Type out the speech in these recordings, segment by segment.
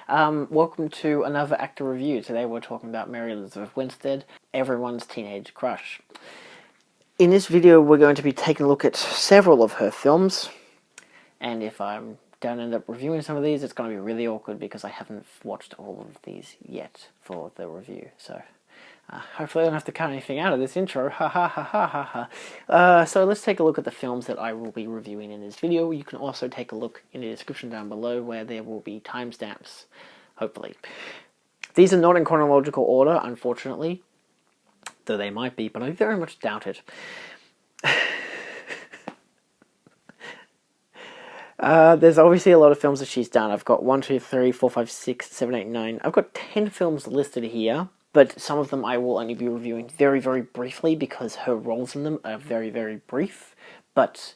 Welcome to another actor review. Today we're talking about Mary Elizabeth Winstead, everyone's teenage crush. In this video we're going to be taking a look at several of her films, and if I don't end up reviewing some of these, it's going to be really awkward because I haven't watched all of these yet for the review, so hopefully I don't have to cut anything out of this intro. Ha ha ha ha ha ha. So let's take a look at the films that I will be reviewing in this video. You can also take a look in the description down below where there will be timestamps, hopefully. These are not in chronological order, unfortunately, though they might be, but I very much doubt it. There's obviously a lot of films that she's done. I've got 1, 2, 3, 4, 5, 6, 7, 8, 9. I've got 10 films listed here. But some of them I will only be reviewing very, very briefly because her roles in them are very, very brief. But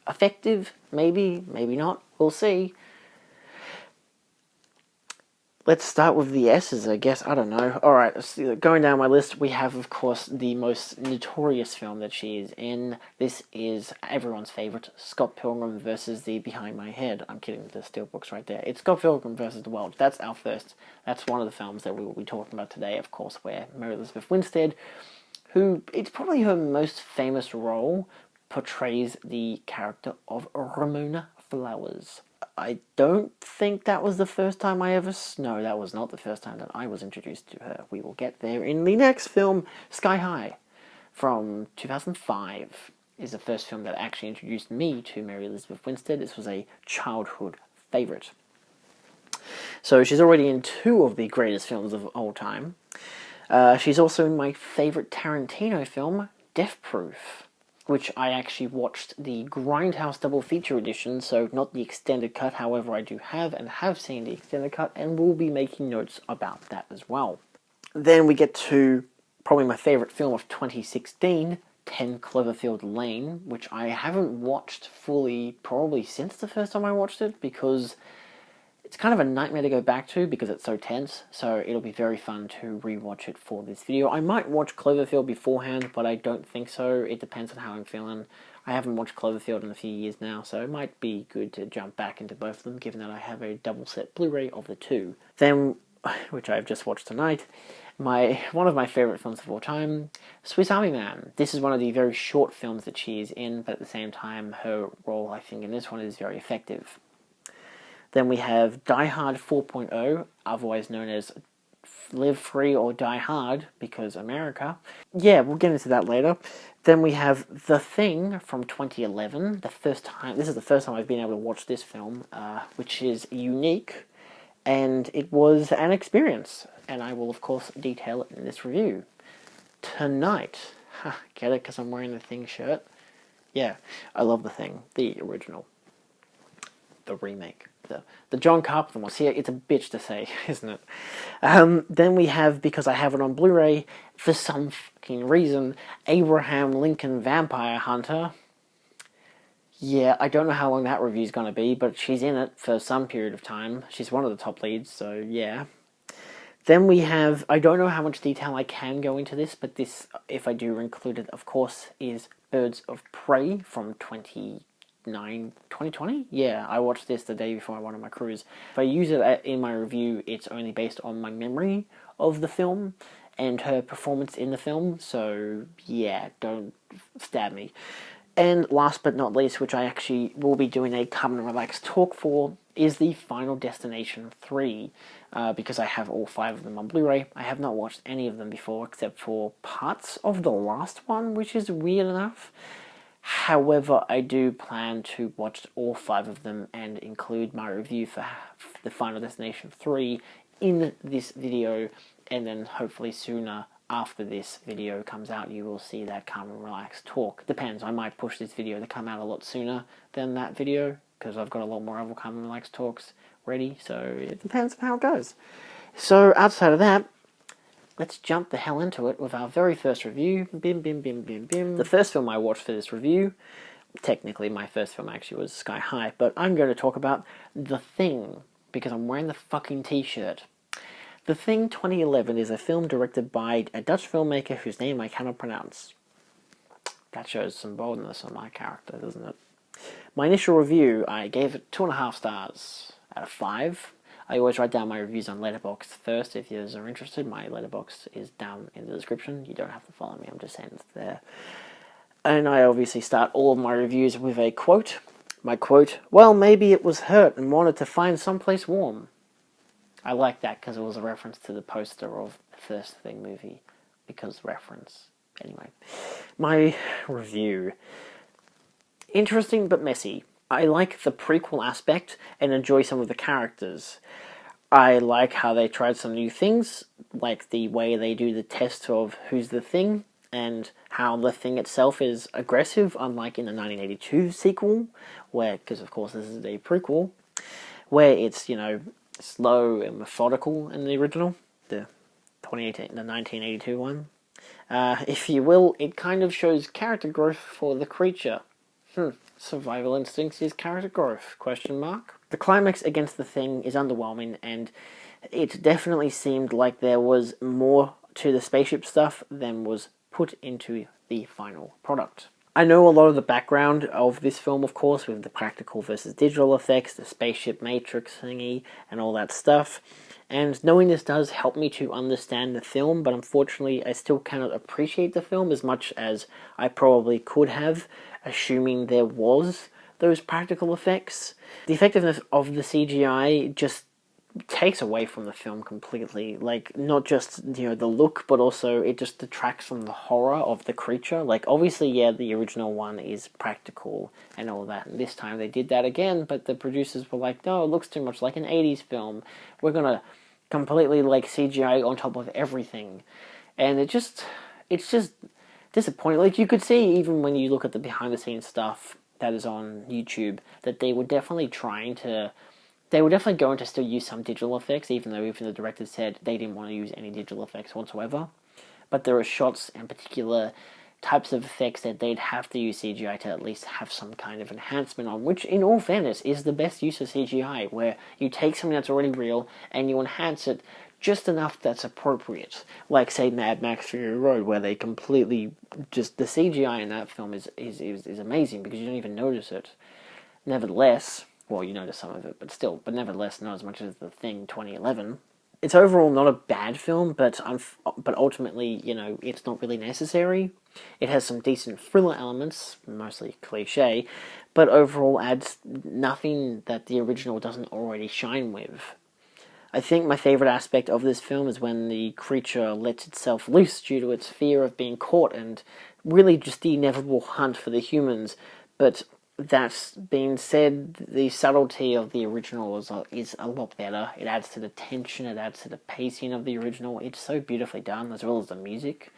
effective, maybe, maybe not. We'll see. Let's start with the S's, I guess. I don't know. Alright, going down my list, we have, of course, the most notorious film that she is in. This is everyone's favourite, Scott Pilgrim versus the Behind My Head. I'm kidding, the steelbooks right there. It's Scott Pilgrim versus the World. That's our first. That's one of the films that we will be talking about today, of course, where Mary Elizabeth Winstead, who, it's probably her most famous role, portrays the character of Ramona Flowers. I don't think that was the first time I ever... No, that was not the first time that I was introduced to her. We will get there in the next film, Sky High, from 2005, is the first film that actually introduced me to Mary Elizabeth Winstead. This was a childhood favourite. So she's already in 2 of the greatest films of all time. She's also in my favourite Tarantino film, Death Proof, which I actually watched the Grindhouse double feature edition, so not the extended cut. However, I do have seen the extended cut and will be making notes about that as well. Then we get to probably my favourite film of 2016, 10 Cloverfield Lane, which I haven't watched fully probably since the first time I watched it, because it's kind of a nightmare to go back to because it's so tense, so it'll be very fun to rewatch it for this video. I might watch Cloverfield beforehand, but I don't think so. It depends on how I'm feeling. I haven't watched Cloverfield in a few years now, so it might be good to jump back into both of them, given that I have a double set Blu-ray of the 2. Then, which I've just watched tonight, one of my favourite films of all time, Swiss Army Man. This is one of the very short films that she is in, but at the same time, her role, I think, in this one is very effective. Then we have Die Hard 4.0, otherwise known as Live Free or Die Hard, because America. Yeah, we'll get into that later. Then we have The Thing from 2011. This is the first time I've been able to watch this film, which is unique, and it was an experience, and I will of course detail it in this review. Tonight, get it because I'm wearing the Thing shirt? Yeah, I love The Thing, the original. The remake. The John Carpenter one. See, it's a bitch to say, isn't it? Then we have, because I have it on Blu-ray, for some fucking reason, Abraham Lincoln Vampire Hunter. Yeah, I don't know how long that review's going to be, but she's in it for some period of time. She's one of the top leads, so yeah. Then we have, I don't know how much detail I can go into this, but this, if I do include it, of course, is Birds of Prey from 2020? Yeah, I watched this the day before I went on my cruise. If I use it in my review, it's only based on my memory of the film and her performance in the film, so yeah, don't stab me. And last but not least, which I actually will be doing a Come and Relax talk for, is the Final Destination 3, because I have all 5 of them on Blu-ray. I have not watched any of them before, except for parts of the last one, which is weird enough. However, I do plan to watch all 5 of them and include my review for the Final Destination 3 in this video, and then hopefully sooner after this video comes out you will see that Calm and Relax talk. Depends, I might push this video to come out a lot sooner than that video, because I've got a lot more other Calm and Relax talks ready, so it depends on how it goes. So outside of that, let's jump the hell into it with our very first review. Bim, bim, bim, bim, bim. The first film I watched for this review, technically my first film actually was Sky High, but I'm going to talk about The Thing, because I'm wearing the fucking t-shirt. The Thing 2011 is a film directed by a Dutch filmmaker whose name I cannot pronounce. That shows some boldness on my character, doesn't it? My initial review, I gave it 2.5 stars out of 5. I always write down my reviews on Letterboxd first. If you guys are interested, my Letterboxd is down in the description. You don't have to follow me, I'm just saying it's there. And I obviously start all of my reviews with a quote. My quote, "Well, maybe it was hurt and wanted to find someplace warm." I like that because it was a reference to the poster of the First Thing movie. Because reference. Anyway, my review. Interesting but messy. I like the prequel aspect and enjoy some of the characters. I like how they tried some new things, like the way they do the test of who's the Thing, and how the Thing itself is aggressive, unlike in the 1982 sequel, where, because of course this is a prequel, where it's, slow and methodical in the original, the 1982 one. If you will, it kind of shows character growth for the creature. Survival instincts is character growth, ? The climax against the Thing is underwhelming, and it definitely seemed like there was more to the spaceship stuff than was put into the final product. I know a lot of the background of this film, of course, with the practical versus digital effects, the spaceship matrix thingy, and all that stuff. And knowing this does help me to understand the film, but unfortunately I still cannot appreciate the film as much as I probably could have, assuming there was those practical effects. The effectiveness of the CGI just takes away from the film completely. Like, not just, the look, but also it just detracts from the horror of the creature. Like, obviously, yeah, the original one is practical and all that, and this time they did that again, but the producers were like, no, it looks too much like an 80s film. We're gonna completely, CGI on top of everything. And it's just disappointing. Like, you could see, even when you look at the behind-the-scenes stuff that is on YouTube, that they were definitely going to still use some digital effects, even though the director said they didn't want to use any digital effects whatsoever. But there are shots and particular types of effects that they'd have to use CGI to at least have some kind of enhancement on, which, in all fairness, is the best use of CGI, where you take something that's already real and you enhance it just enough that's appropriate. Like, say, Mad Max Fury Road, where they completely just... the CGI in that film is amazing, because you don't even notice it. Nevertheless... well, you notice some of it, but nevertheless, not as much as The Thing 2011. It's overall not a bad film, but ultimately, it's not really necessary. It has some decent thriller elements, mostly cliche, but overall adds nothing that the original doesn't already shine with. I think my favourite aspect of this film is when the creature lets itself loose due to its fear of being caught and really just the inevitable hunt for the humans, but... that being said, the subtlety of the original is a lot better. It adds to the tension, it adds to the pacing of the original. It's so beautifully done, as well as the music.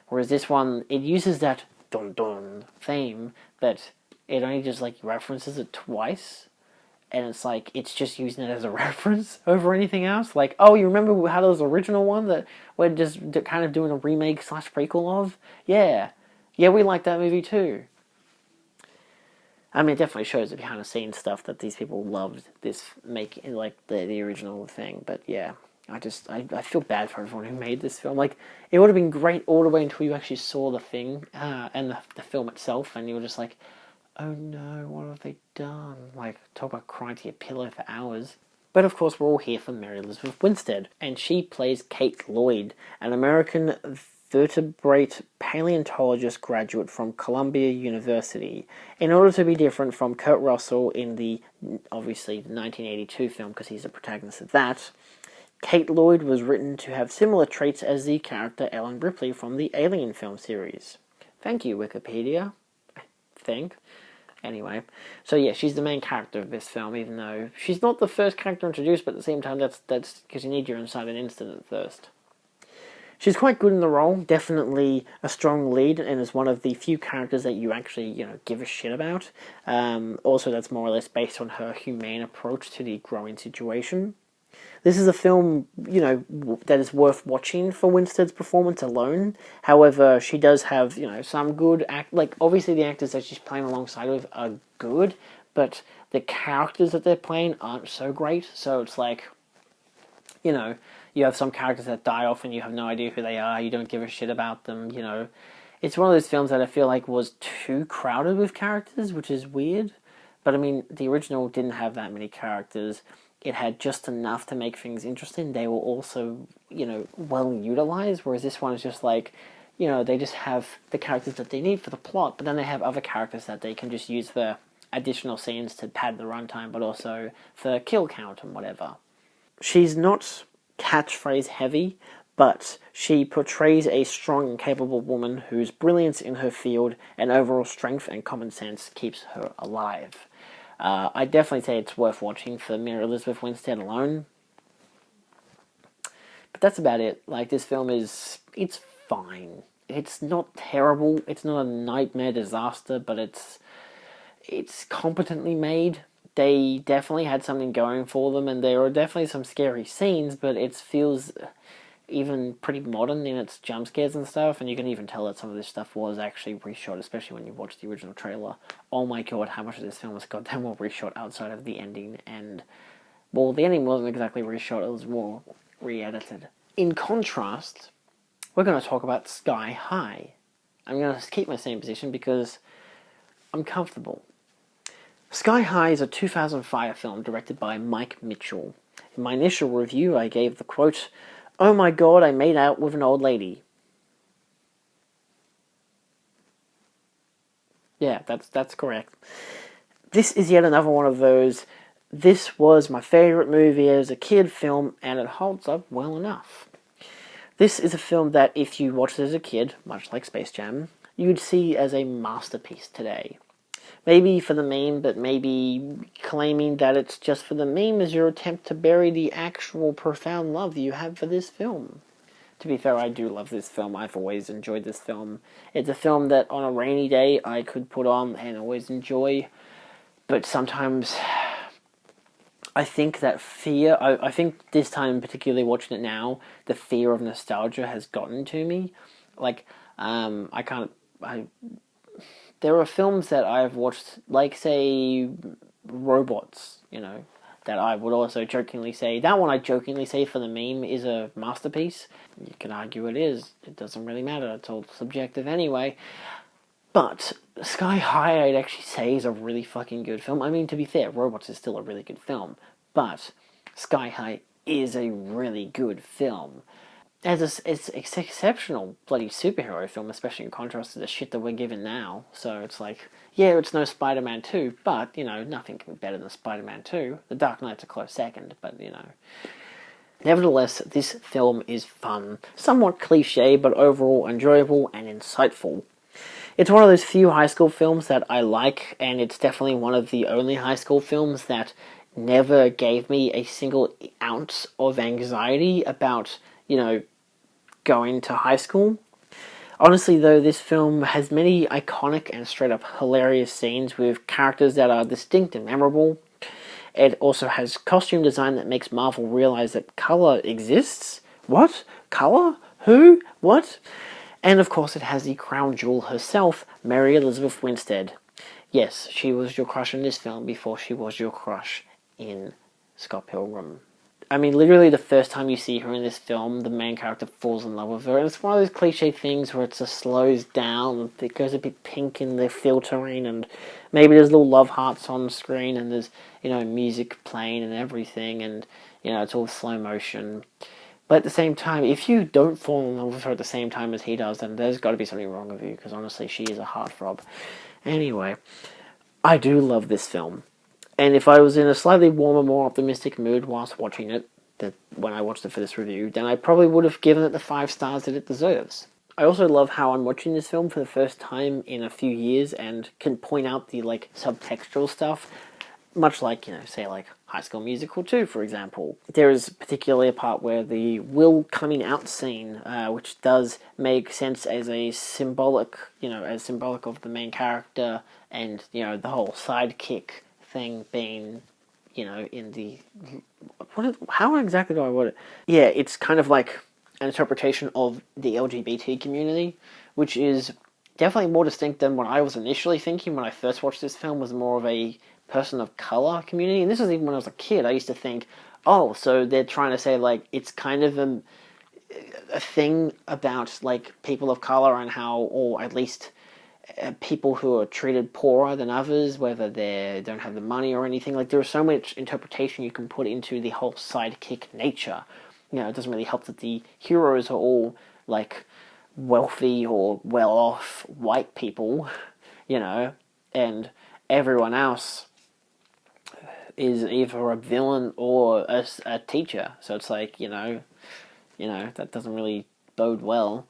Whereas this one, it uses that dun-dun theme, but it only just, references it twice. And it's just using it as a reference over anything else. Like, oh, you remember how there was the original one that we're just kind of doing a remake / prequel of? Yeah. Yeah, we like that movie too. I mean, it definitely shows the behind-the-scenes stuff that these people loved this the original thing. But yeah, I feel bad for everyone who made this film. It would have been great all the way until you actually saw the thing and the film itself, and you were just like, oh no, what have they done? Talk about crying to your pillow for hours. But of course, we're all here for Mary Elizabeth Winstead, and she plays Kate Lloyd, an American vertebrate paleontologist graduate from Columbia University. In order to be different from Kurt Russell in the 1982 film, because he's the protagonist of that, Kate Lloyd was written to have similar traits as the character Ellen Ripley from the Alien film series. Thank you, Wikipedia. I think. Anyway, so yeah, she's the main character of this film, even though she's not the first character introduced, but at the same time, that's because you need your inside an instant at first. She's quite good in the role, definitely a strong lead, and is one of the few characters that you actually, give a shit about. Also, that's more or less based on her humane approach to the growing situation. This is a film, that is worth watching for Winstead's performance alone. However, she does have, some good obviously the actors that she's playing alongside with are good, but the characters that they're playing aren't so great, so it's you have some characters that die off and you have no idea who they are, you don't give a shit about them, It's one of those films that I feel like was too crowded with characters, which is weird. But I mean, the original didn't have that many characters. it had just enough to make things interesting. They were also, well utilized, whereas this one is just like, they just have the characters that they need for the plot, but then they have other characters that they can just use for additional scenes to pad the runtime, but also for kill count and whatever. She's not catchphrase heavy, but she portrays a strong and capable woman whose brilliance in her field and overall strength and common sense keeps her alive. I definitely say it's worth watching for Mary Elizabeth Winstead alone. But that's about it. Like, this film it's fine. It's not terrible. It's not a nightmare disaster, but it's competently made. They definitely had something going for them, and there are definitely some scary scenes, but it feels even pretty modern in its jump scares and stuff, and you can even tell that some of this stuff was actually reshot, especially when you watch the original trailer. Oh my god, how much of this film was goddamn well reshot outside of the ending, and, well, the ending wasn't exactly reshot, it was more re-edited. In contrast, we're going to talk about Sky High. I'm going to keep my same position because I'm comfortable. Sky High is a 2005 film directed by Mike Mitchell. In my initial review, I gave the quote, "Oh my god, I made out with an old lady." Yeah, that's correct. This is yet another one of those, this was my favourite movie as a kid film, and it holds up well enough. This is a film that if you watched it as a kid, much like Space Jam, you'd see as a masterpiece today. Maybe for the meme, but maybe claiming that it's just for the meme is your attempt to bury the actual profound love you have for this film. To be fair, I do love this film. I've always enjoyed this film. It's a film that on a rainy day I could put on and always enjoy. But sometimes I think that fear, I think this time, particularly watching it now, the fear of nostalgia has gotten to me. Like, there are films that I've watched, like, say, Robots, that I would also jokingly say, that one I jokingly say for the meme is a masterpiece. You can argue it is. It doesn't really matter. It's all subjective anyway. But Sky High, I'd actually say, is a really fucking good film. I mean, to be fair, Robots is still a really good film. But Sky High is a really good film. It's exceptional bloody superhero film, especially in contrast to the shit that we're given now. So it's like, yeah, it's no Spider-Man 2, but, nothing can be better than Spider-Man 2. The Dark Knight's a close second, but, Nevertheless, this film is fun, somewhat cliche, but overall enjoyable and insightful. It's one of those few high school films that I like, and it's definitely one of the only high school films that never gave me a single ounce of anxiety about, going to high school. Honestly, though, this film has many iconic and straight-up hilarious scenes with characters that are distinct and memorable. It also has costume design that makes Marvel realize that color exists. What? Color? Who? What? And, of course, it has the crown jewel herself, Mary Elizabeth Winstead. Yes, she was your crush in this film before she was your crush in Scott Pilgrim. I mean, literally the first time you see her in this film, the main character falls in love with her. And it's one of those cliche things where it just slows down, it goes a bit pink in the filtering, and maybe there's little love hearts on the screen, and there's, music playing and everything, and, it's all slow motion. But at the same time, if you don't fall in love with her at the same time as he does, then there's got to be something wrong with you, because honestly, she is a heartthrob. Anyway, I do love this film. And if I was in a slightly warmer, more optimistic mood whilst watching it, when I watched it for this review, then I probably would have given it the 5 stars that it deserves. I also love how I'm watching this film for the first time in a few years and can point out the, subtextual stuff, much like, say, High School Musical 2, for example. There is particularly a part where the Will coming out scene, which does make sense as a symbolic, of the main character and, the whole sidekick thing being, in the... how exactly do I word it? Yeah, it's kind of like an interpretation of the LGBT community, which is definitely more distinct than what I was initially thinking when I first watched this film, was more of a person of color community. And this was even when I was a kid. I used to think, oh, so they're trying to say, it's kind of a thing about, people of color and how, or at least people who are treated poorer than others, whether they don't have the money or anything. Like, there's so much interpretation you can put into the whole sidekick nature. You know, it doesn't really help that the heroes are all, like, wealthy or well-off white people, you know, and everyone else is either a villain or a teacher. So it's like, you know, that doesn't really bode well.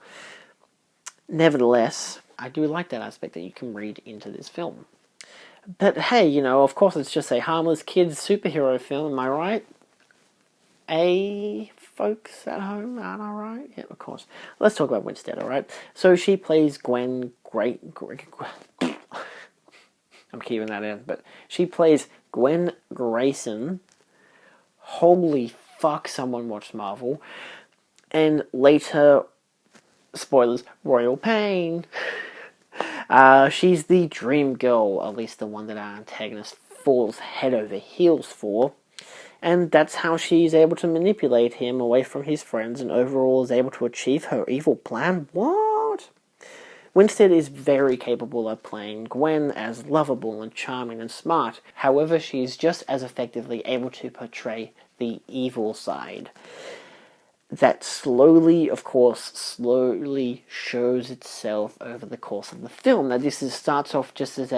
Nevertheless, I do like that aspect that you can read into this film. But hey, you know, of course it's just a harmless kids superhero film, am I right? Folks at home, aren't I right? Yeah, of course. Let's talk about Winstead, alright? So she plays Gwen I'm keeping that in, but she plays Gwen Grayson. Holy fuck, someone watched Marvel. And later, spoilers, Royal Pain. She's the dream girl, at least the one that our antagonist falls head over heels for. And that's how she's able to manipulate him away from his friends and overall is able to achieve her evil plan. What? Winstead is very capable of playing Gwen as lovable and charming and smart. However, she's just as effectively able to portray the evil side. That slowly shows itself over the course of the film. Now, starts off just as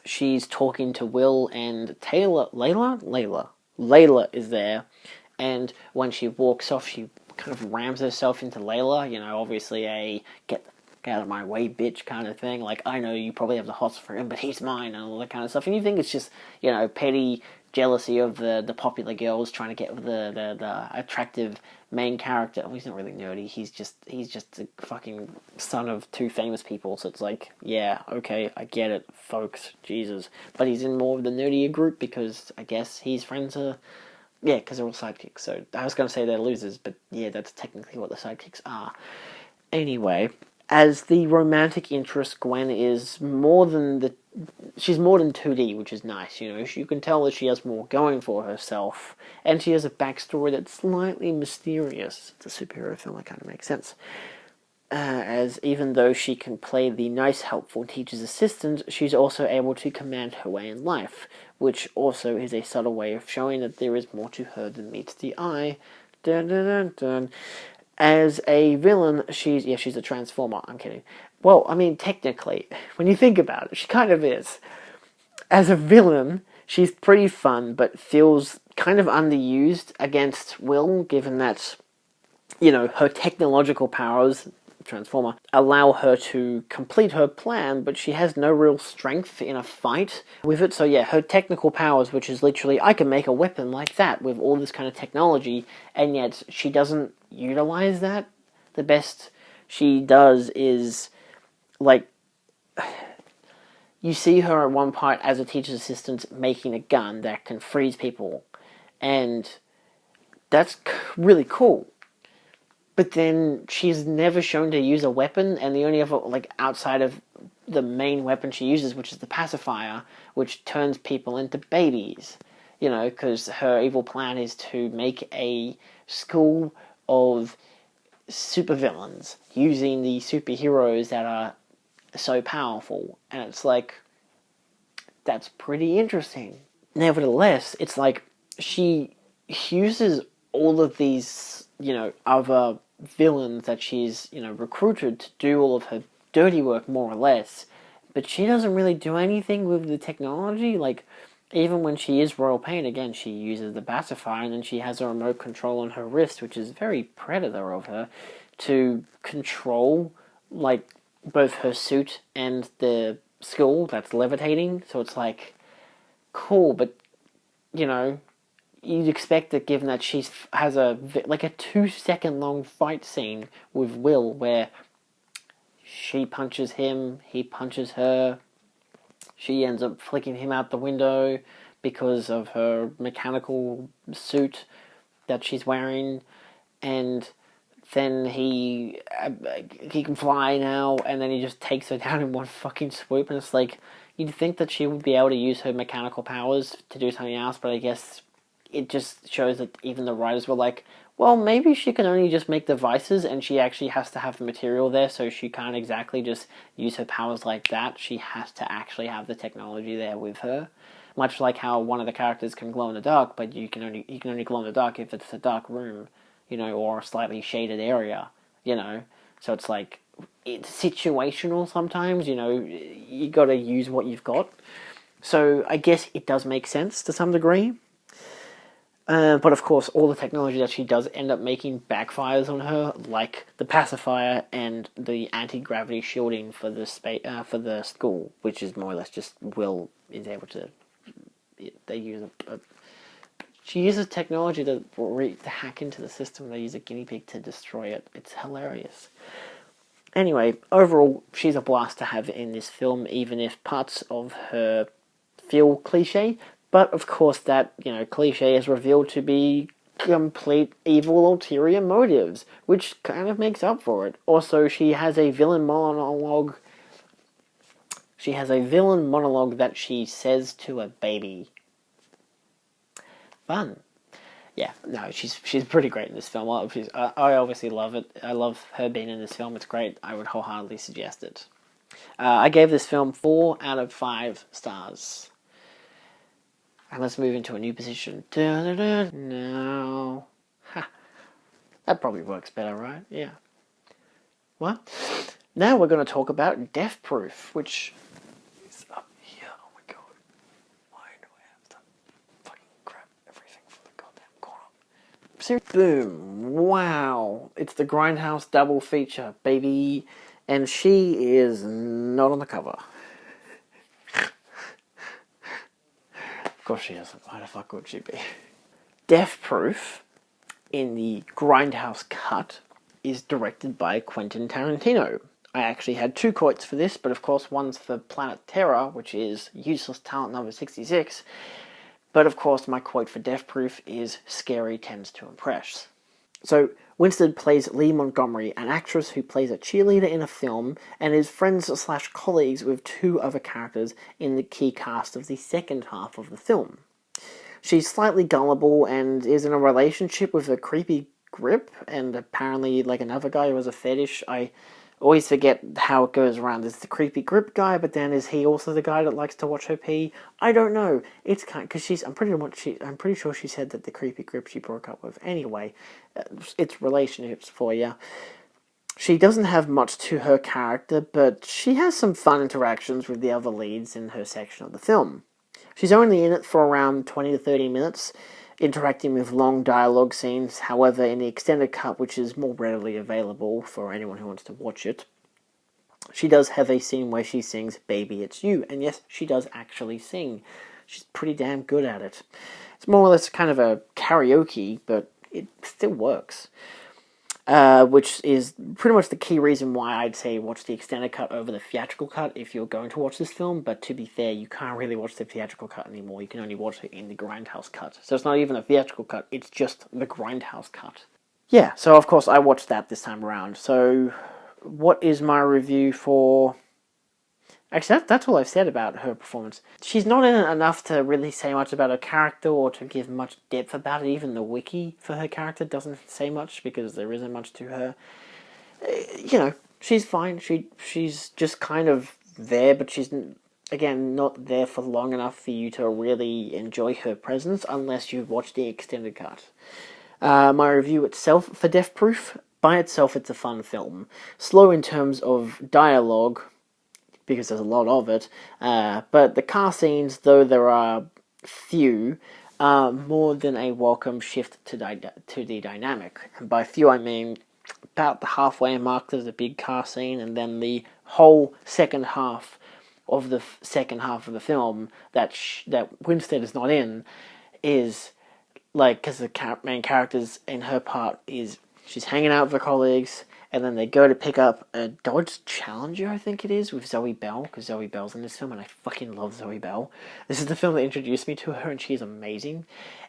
she's talking to Will and Layla is there, and when she walks off, she kind of rams herself into Layla, you know, obviously a get out of my way, bitch, kind of thing. Like, I know you probably have the hots for him, but he's mine, and all that kind of stuff. And you think it's just, you know, petty jealousy of the popular girls trying to get with the attractive main character. Well, he's not really nerdy. He's just a fucking son of two famous people. So it's like, yeah, okay, I get it, folks. Jesus, but he's in more of the nerdier group because I guess his friends are. Yeah, because they're all sidekicks. So I was going to say they're losers, but yeah, that's technically what the sidekicks are. Anyway, as the romantic interest, Gwen is she's more than 2D, which is nice, you know. You can tell that she has more going for herself, and she has a backstory that's slightly mysterious. It's a superhero film, that kind of makes sense. As even though she can play the nice, helpful teacher's assistant, she's also able to command her way in life, which also is a subtle way of showing that there is more to her than meets the eye. Dun, dun, dun, dun. As a villain, she's a transformer. I'm kidding. Well, I mean, technically, when you think about it, she kind of is. As a villain, she's pretty fun, but feels kind of underused against Will, given that, you know, her technological powers, Transformer, allow her to complete her plan, but she has no real strength in a fight with it. So yeah, her technical powers, which is literally, I can make a weapon like that with all this kind of technology, and yet she doesn't utilize that. The best she does is, like, you see her at one part as a teacher's assistant making a gun that can freeze people, and that's really cool. But then she's never shown to use a weapon, and the only other, like, outside of the main weapon she uses, which is the pacifier, which turns people into babies. You know, because her evil plan is to make a school of supervillains using the superheroes that are so powerful. And it's like, that's pretty interesting. Nevertheless, it's like she uses all of these, you know, other villains that she's, you know, recruited to do all of her dirty work, more or less, but she doesn't really do anything with the technology. Like, even when she is Royal Pain, again, she uses the pacifier, and then she has a remote control on her wrist, which is very Predator of her, to control, like, both her suit and the school that's levitating. So it's like, cool, but, you know, you'd expect that, given that she has a 2-second long fight scene with Will where she punches him, he punches her, she ends up flicking him out the window because of her mechanical suit that she's wearing, and then he can fly now, and then he just takes her down in one fucking swoop, and it's like, you'd think that she would be able to use her mechanical powers to do something else, but I guess it just shows that even the writers were like, Well, maybe she can only just make devices and she actually has to have the material there, so she can't exactly just use her powers like that. She has to actually have the technology there with her. Much like how one of the characters can glow in the dark, but you can only glow in the dark if it's a dark room, or a slightly shaded area, So it's like, it's situational sometimes, you gotta use what you've got. So I guess it does make sense to some degree. But of course, all the technology that she does end up making backfires on her, like the pacifier and the anti-gravity shielding for the school, which is more or less just Will is able to. They use she uses technology to hack into the system. They use a guinea pig to destroy it. It's hilarious. Anyway, overall, she's a blast to have in this film, even if parts of her feel cliche. But of course that, cliche is revealed to be complete evil ulterior motives, which kind of makes up for it. Also, she has a villain monologue. She has a villain monologue that she says to a baby. Fun. Yeah, no, she's pretty great in this film. I obviously love it. I love her being in this film. It's great. I would wholeheartedly suggest it. I gave this film 4 out of 5 stars. And let's move into a new position. No. Ha. That probably works better, right? Yeah. What? Now we're going to talk about Death Proof, which is up here. Oh my god. Why do I have to fucking grab everything from the goddamn corner? Seriously? Boom. Wow. It's the Grindhouse double feature, baby. And she is not on the cover. Of course she isn't. Why the fuck would she be? Death Proof, in the Grindhouse cut, is directed by Quentin Tarantino. I actually had 2 quotes for this, but of course one's for Planet Terror, which is useless talent number 66. But of course my quote for Death Proof is, "Scary tends to impress." So, Winstead plays Lee Montgomery, an actress who plays a cheerleader in a film and is friends/colleagues with 2 other characters in the key cast of the second half of the film. She's slightly gullible and is in a relationship with a creepy grip and apparently like another guy who has a fetish. I always forget how it goes around. Is the creepy grip guy, but then is he also the guy that likes to watch her pee? I don't know. It's kind because I'm pretty sure she said that the creepy grip she broke up with. Anyway, it's relationships for you. She doesn't have much to her character, but she has some fun interactions with the other leads in her section of the film. She's only in it for around 20 to 30 minutes, interacting with long dialogue scenes. However, in the extended cut, which is more readily available for anyone who wants to watch it, she does have a scene where she sings "Baby It's You," and yes, she does actually sing. She's pretty damn good at it. It's more or less kind of a karaoke, but it still works. Which is pretty much the key reason why I'd say watch the extended cut over the theatrical cut if you're going to watch this film, but to be fair, you can't really watch the theatrical cut anymore. You can only watch it in the Grindhouse cut. So it's not even a theatrical cut, it's just the Grindhouse cut. Yeah, so of course I watched that this time around. So what is my review for... Actually, that's all I've said about her performance. She's not in it enough to really say much about her character or to give much depth about it. Even the wiki for her character doesn't say much because there isn't much to her. She's fine. She's just kind of there, but she's, again, not there for long enough for you to really enjoy her presence unless you've watched the extended cut. My review itself for Death Proof, by itself it's a fun film. Slow in terms of dialogue, because there's a lot of it, but the car scenes, though there are few, are more than a welcome shift to the dynamic. And by few I mean about the halfway mark there's a big car scene, and then the whole second half of the film that Winstead is not in is like, because the main characters in her part is she's hanging out with her colleagues, and then they go to pick up a Dodge Challenger, I think it is, with Zoe Bell, because Zoe Bell's in this film, and I fucking love Zoe Bell. This is the film that introduced me to her, and she's amazing.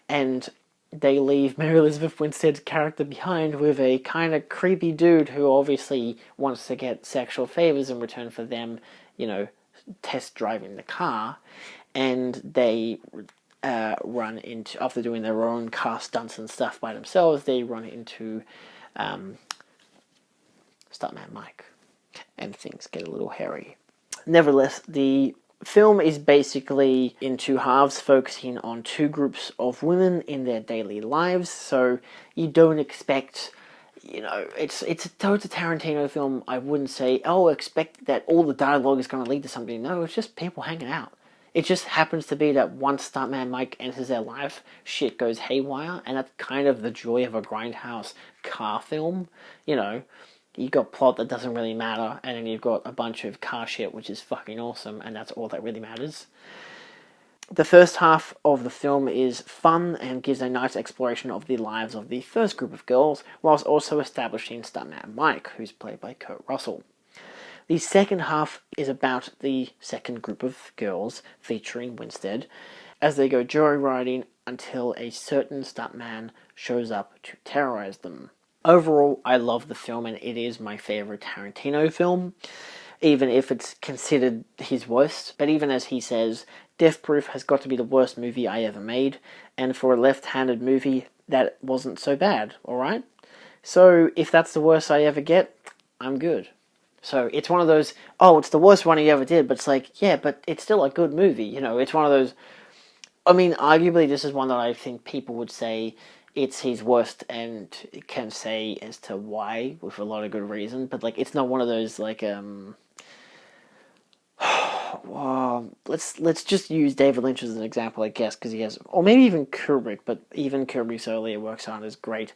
And they leave Mary Elizabeth Winstead's character behind with a kind of creepy dude who obviously wants to get sexual favors in return for them, test driving the car. And they run into, after doing their own car stunts and stuff by themselves, they run into Stuntman Mike, and things get a little hairy. Nevertheless, the film is basically in two halves, focusing on two groups of women in their daily lives, so you don't expect, it's a Tarantino film. I wouldn't say, expect that all the dialogue is going to lead to something. No, it's just people hanging out. It just happens to be that once Stuntman Mike enters their life, shit goes haywire, and that's kind of the joy of a grindhouse car film. You got plot that doesn't really matter, and then you've got a bunch of car shit, which is fucking awesome, and that's all that really matters. The first half of the film is fun and gives a nice exploration of the lives of the first group of girls, whilst also establishing Stuntman Mike, who's played by Kurt Russell. The second half is about the second group of girls, featuring Winstead, as they go joyriding until a certain stuntman shows up to terrorize them. Overall, I love the film, and it is my favourite Tarantino film, even if it's considered his worst. But even as he says, Death Proof has got to be the worst movie I ever made, and for a left-handed movie, that wasn't so bad, alright? So, if that's the worst I ever get, I'm good. So, it's one of those, it's the worst one he ever did, but it's like, yeah, but it's still a good movie, it's one of those, arguably this is one that I think people would say it's his worst, and can say as to why, with a lot of good reason, but, it's not one of those, let's just use David Lynch as an example, I guess, because he has, or maybe even Kubrick, but even Kubrick's earlier works aren't as great.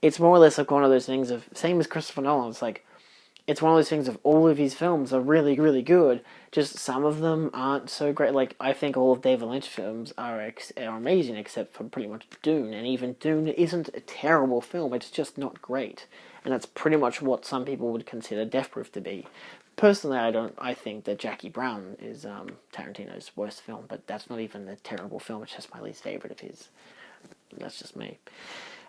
It's more or less like one of those things of, same as Christopher Nolan, it's one of those things of all of his films are really, really good, just some of them aren't so great. I think all of David Lynch films are amazing, except for pretty much Dune, and even Dune isn't a terrible film, it's just not great. And that's pretty much what some people would consider Death Proof to be. Personally, I think that Jackie Brown is Tarantino's worst film, but that's not even a terrible film, it's just my least favourite of his. That's just me.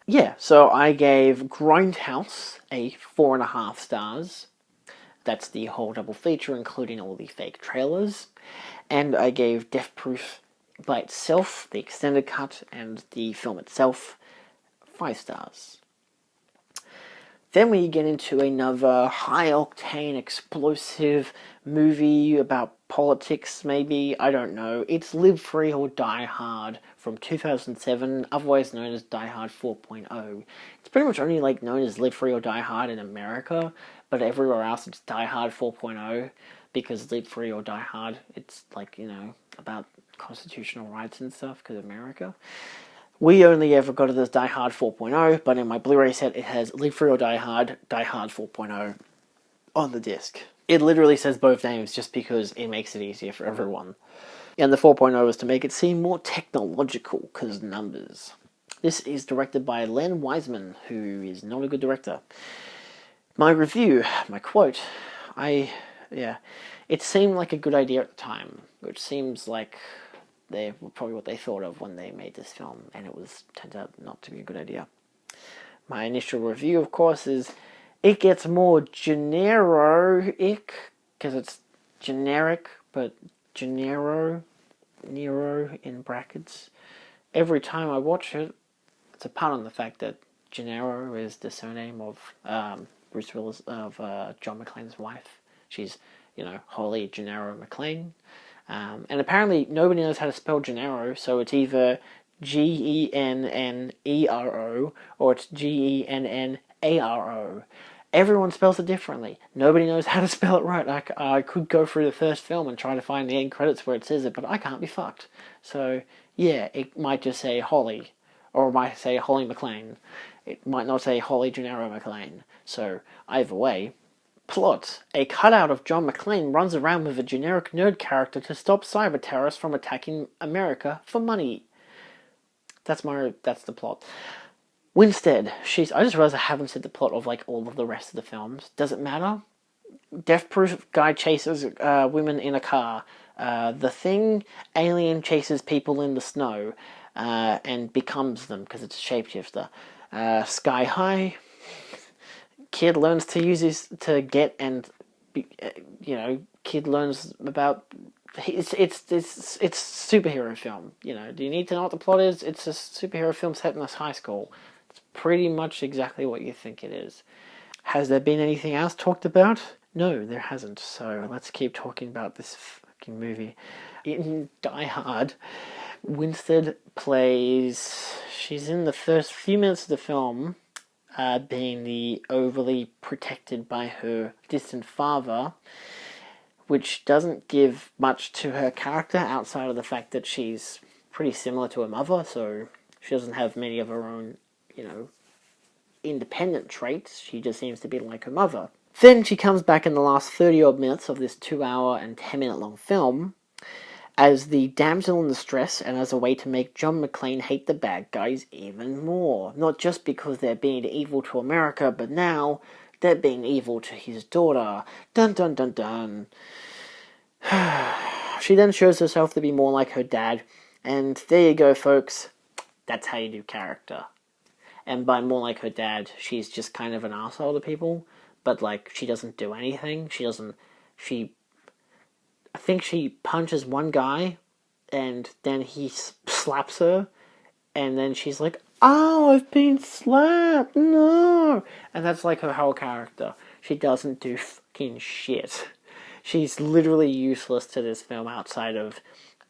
Yeah, so I gave Grindhouse a 4.5 stars. That's the whole double feature, including all the fake trailers. And I gave Death Proof by itself, the extended cut, and the film itself, 5 stars. Then we get into another high-octane, explosive movie about politics, maybe, I don't know. It's Live Free or Die Hard from 2007, otherwise known as Die Hard 4.0. It's pretty much only known as Live Free or Die Hard in America, but everywhere else it's Die Hard 4.0, because Live Free or Die Hard, it's about constitutional rights and stuff, because America. We only ever got it as Die Hard 4.0, but in my Blu-ray set it has Live Free or Die Hard 4.0 on the disc. It literally says both names just because it makes it easier for everyone. And the 4.0 was to make it seem more technological, because numbers. This is directed by Len Wiseman, who is not a good director. My review, my quote, it seemed like a good idea at the time, which seems like they were probably what they thought of when they made this film, and it turned out not to be a good idea. My initial review, of course, is it gets more generic, because it's generic, but Nero in brackets. Every time I watch it, it's a pun on the fact that Gennaro is the surname of Bruce Willis, of John McClane's wife. She's, Holly Gennaro McClane. And apparently nobody knows how to spell Gennaro, so it's either Gennero or it's Gennaro. Everyone spells it differently. Nobody knows how to spell it right. I could go through the first film and try to find the end credits where it says it, but I can't be fucked. So, yeah, it might just say Holly, or it might say Holly McClane. It might not say Holly Gennaro McClane. So, either way. Plot. A cutout of John McClane runs around with a generic nerd character to stop cyber terrorists from attacking America for money. That's the plot. Winstead. I just realized I haven't said the plot of all of the rest of the films. Does it matter? Death Proof guy chases women in a car. The Thing, alien chases people in the snow and becomes them because it's a shapeshifter. Sky High, kid learns to use kid learns about superhero film. You know, do you need to know what the plot is? It's a superhero film set in this high school. It's pretty much exactly what you think it is. Has there been anything else talked about? No, there hasn't. So let's keep talking about this fucking movie. In Die Hard, Winstead plays. She's in the first few minutes of the film, being the overly protected by her distant father, which doesn't give much to her character outside of the fact that she's pretty similar to her mother, so she doesn't have many of her own, independent traits. She just seems to be like her mother. Then she comes back in the last 30-odd minutes of this 2-hour and 10-minute long film as the damsel in distress and as a way to make John McClane hate the bad guys even more. Not just because they're being evil to America, but now they're being evil to his daughter. Dun dun dun dun. She then shows herself to be more like her dad, and there you go, folks. That's how you do character. And by more like her dad, she's just kind of an asshole to people, but she doesn't do anything. I think she punches one guy, and then he slaps her, and then she's like, "Oh, I've been slapped, no!" And that's her whole character. She doesn't do fucking shit. She's literally useless to this film outside of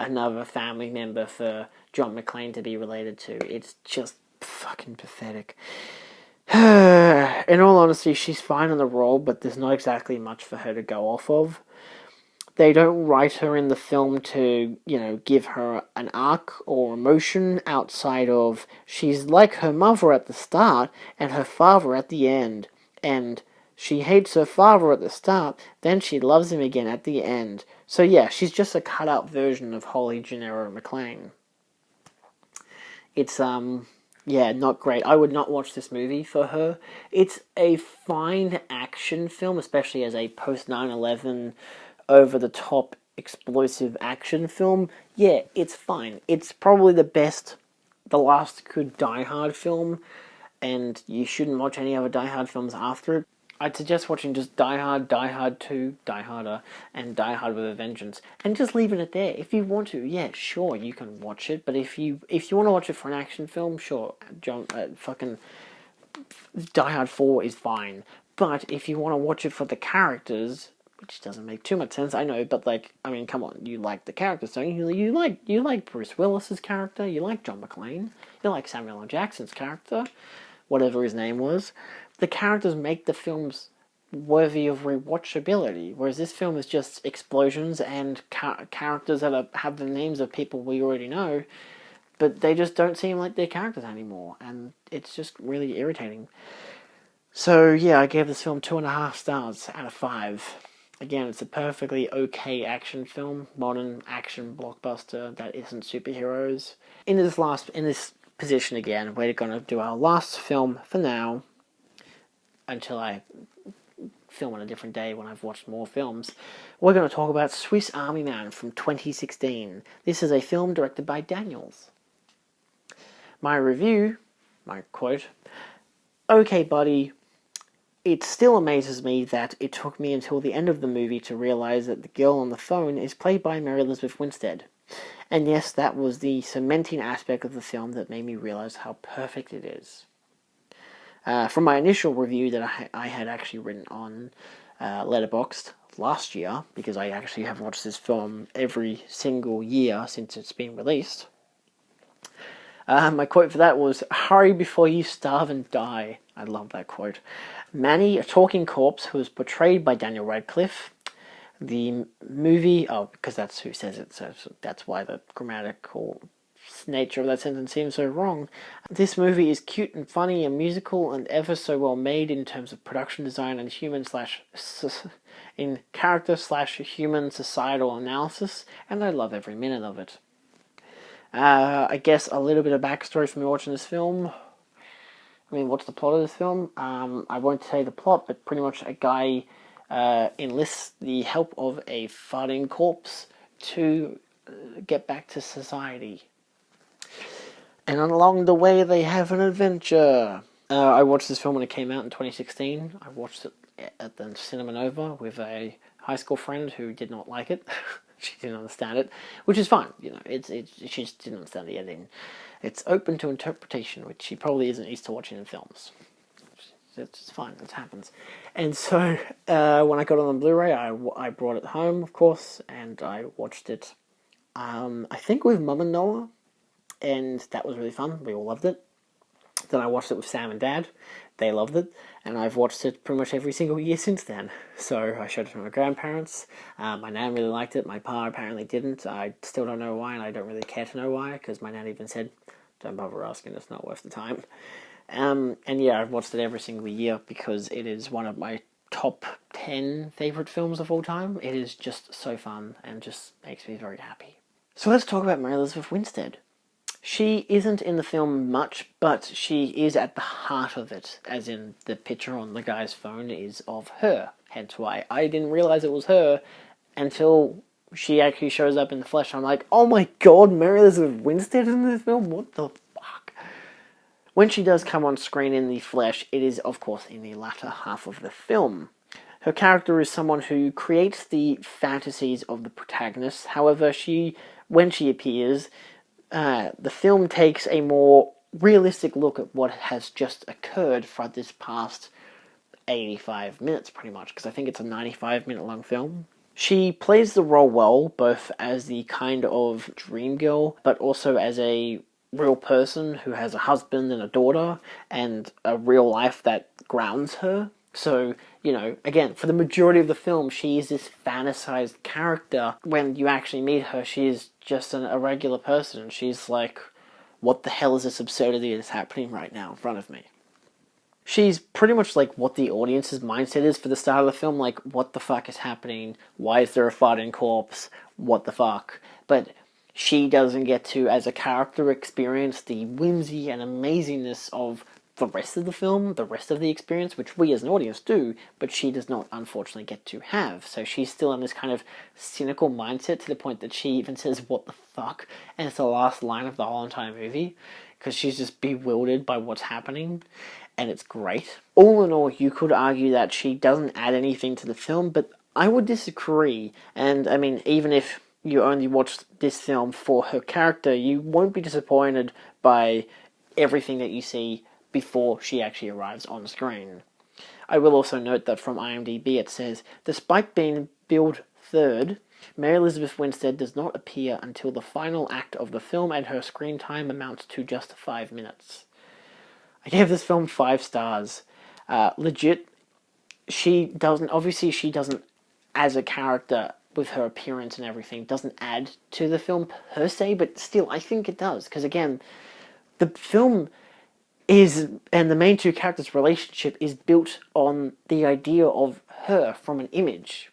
another family member for John McClane to be related to. It's just fucking pathetic. In all honesty, she's fine in the role, but there's not exactly much for her to go off of. They don't write her in the film to, give her an arc or emotion outside of she's like her mother at the start and her father at the end. And she hates her father at the start, then she loves him again at the end. So yeah, she's just a cut-out version of Holly Gennaro McClane. It's, not great. I would not watch this movie for her. It's a fine action film, especially as a post-9/11 over-the-top explosive action film. Yeah, it's fine. It's probably the last good Die Hard film, and you shouldn't watch any other Die Hard films after it. I'd suggest watching just Die Hard, Die Hard 2, Die Harder, and Die Hard with a Vengeance, and just leaving it there. If you want to, yeah, sure, you can watch it, but if you want to watch it for an action film, sure, fucking Die Hard 4 is fine. But if you want to watch it for the characters, which doesn't make too much sense, I know, but come on, you like the characters, don't you? You like Bruce Willis's character, you like John McClane, you like Samuel L. Jackson's character, whatever his name was. The characters make the films worthy of rewatchability, whereas this film is just explosions and characters that have the names of people we already know, but they just don't seem like they're characters anymore, and it's just really irritating. So yeah, I gave this film 2.5 stars out of 5. Again, it's a perfectly okay action film, modern action blockbuster that isn't superheroes. In this position again, we're going to do our last film for now, until I film on a different day when I've watched more films. We're going to talk about Swiss Army Man from 2016. This is a film directed by Daniels. My quote, "Okay, buddy, it still amazes me that it took me until the end of the movie to realize that the girl on the phone is played by Mary Elizabeth Winstead. And yes, that was the cementing aspect of the film that made me realize how perfect it is." From my initial review that I had actually written on Letterboxd last year, because I actually have watched this film every single year since it's been released, my quote for that was, "Hurry before you starve and die." I love that quote. Manny, a talking corpse who is portrayed by Daniel Radcliffe. The movie, because that's who says it, so that's why the grammatical nature of that sentence seems so wrong. This movie is cute and funny and musical and ever so well made in terms of production design and in character/human societal analysis, and I love every minute of it. I guess a little bit of backstory for me watching this film. What's the plot of this film? I won't say the plot, but pretty much a guy enlists the help of a farting corpse to get back to society. And along the way, they have an adventure. I watched this film when it came out in 2016. I watched it at the Cinema Nova with a high school friend who did not like it. she didn't understand it, which is fine. She just didn't understand the ending. It's open to interpretation, which she probably isn't used to watching in films. It's fine. It happens. And so when I got it on Blu-ray, I brought it home, of course, and I watched it. I think with Mum and Noah, and that was really fun. We all loved it. Then I watched it with Sam and Dad. They loved it, and I've watched it pretty much every single year since then. So I showed it to my grandparents. My nan really liked it. My pa apparently didn't. I still don't know why, and I don't really care to know why, because my nan even said, don't bother asking, it's not worth the time. And yeah, I've watched it every single year because it is one of my top 10 favourite films of all time. It is just so fun and just makes me very happy. So let's talk about Mary Elizabeth Winstead. She isn't in the film much, but she is at the heart of it, as in the picture on the guy's phone is of her. Hence why I didn't realise it was her until she actually shows up in the flesh. I'm like, oh my god, Mary Elizabeth Winstead in this film? What the fuck? When she does come on screen in the flesh, it is, of course, in the latter half of the film. Her character is someone who creates the fantasies of the protagonist. However, when she appears, the film takes a more realistic look at what has just occurred for this past 85 minutes, pretty much, because I think it's a 95-minute long film. She plays the role well, both as the kind of dream girl, but also as a real person who has a husband and a daughter, and a real life that grounds her. So, again, for the majority of the film, she is this fantasized character. When you actually meet her, she is just a regular person. She's like, what the hell is this absurdity that's happening right now in front of me? She's pretty much like what the audience's mindset is for the start of the film, like, what the fuck is happening? Why is there a farting corpse? What the fuck? But she doesn't get to, as a character, experience the whimsy and amazingness of the rest of the film, the rest of the experience, which we as an audience do, but she does not, unfortunately, get to have. So she's still in this kind of cynical mindset to the point that she even says, what the fuck? And it's the last line of the whole entire movie, because she's just bewildered by what's happening, and it's great. All in all, you could argue that she doesn't add anything to the film, but I would disagree. And, I mean, even if you only watched this film for her character, you won't be disappointed by everything that you see before she actually arrives on screen. I will also note that from IMDb it says, despite being billed third, Mary Elizabeth Winstead does not appear until the final act of the film, and her screen time amounts to just 5 minutes. I gave this film 5 stars. Legit, she doesn't, as a character, with her appearance and everything, doesn't add to the film per se, but still, I think it does, because again, the film and the main two characters' relationship is built on the idea of her from an image.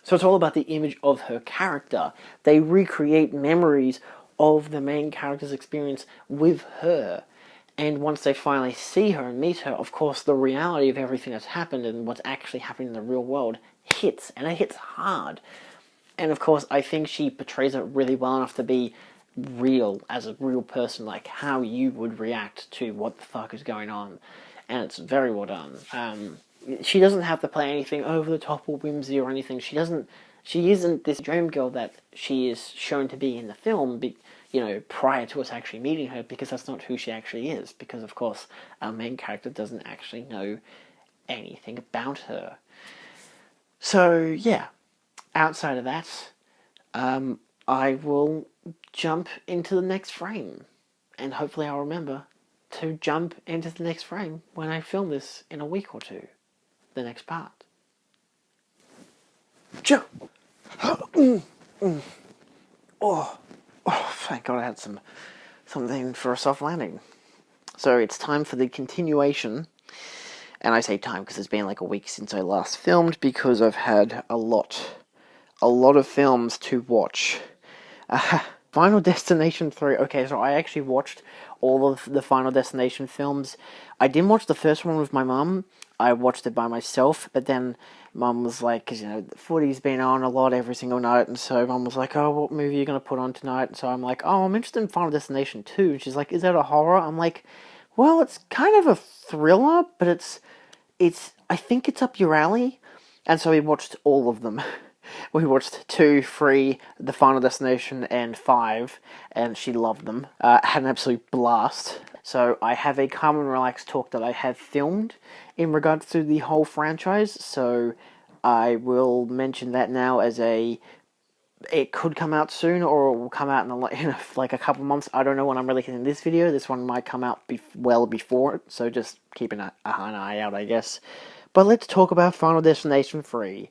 So it's all about the image of her character. They recreate memories of the main character's experience with her. And once they finally see her and meet her, of course, the reality of everything that's happened and what's actually happening in the real world hits, and it hits hard. And of course, I think she portrays it really well enough to be real, as a real person, like how you would react to what the fuck is going on, and it's very well done. She doesn't have to play anything over the top or whimsy or anything. She isn't this dream girl that she is shown to be in the film, prior to us actually meeting her, because that's not who she actually is, because of course our main character doesn't actually know anything about her. So yeah, outside of that, I will jump into the next frame, and hopefully I'll remember to jump into the next frame when I film this in a week or two, the next part. Jump! Oh, thank God I had something for a soft landing. So it's time for the continuation, and I say time because it's been like a week since I last filmed, because I've had a lot of films to watch. Final Destination 3. Okay, so I actually watched all of the Final Destination films. I didn't watch the first one with my mum. I watched it by myself, but then Mum was like, because, the footy's been on a lot every single night, and so Mum was like, oh, what movie are you going to put on tonight? And so I'm like, oh, I'm interested in Final Destination 2. And she's like, is that a horror? I'm like, well, it's kind of a thriller, but it's I think it's up your alley. And so we watched all of them. We watched 2, 3, The Final Destination, and 5, and she loved them. Had an absolute blast. So I have a calm and relaxed talk that I have filmed in regards to the whole franchise, so I will mention that now as it could come out soon, or it will come out in like a couple months. I don't know when I'm releasing this video. This one might come out well before it, so just keeping an eye out, I guess. But let's talk about Final Destination 3,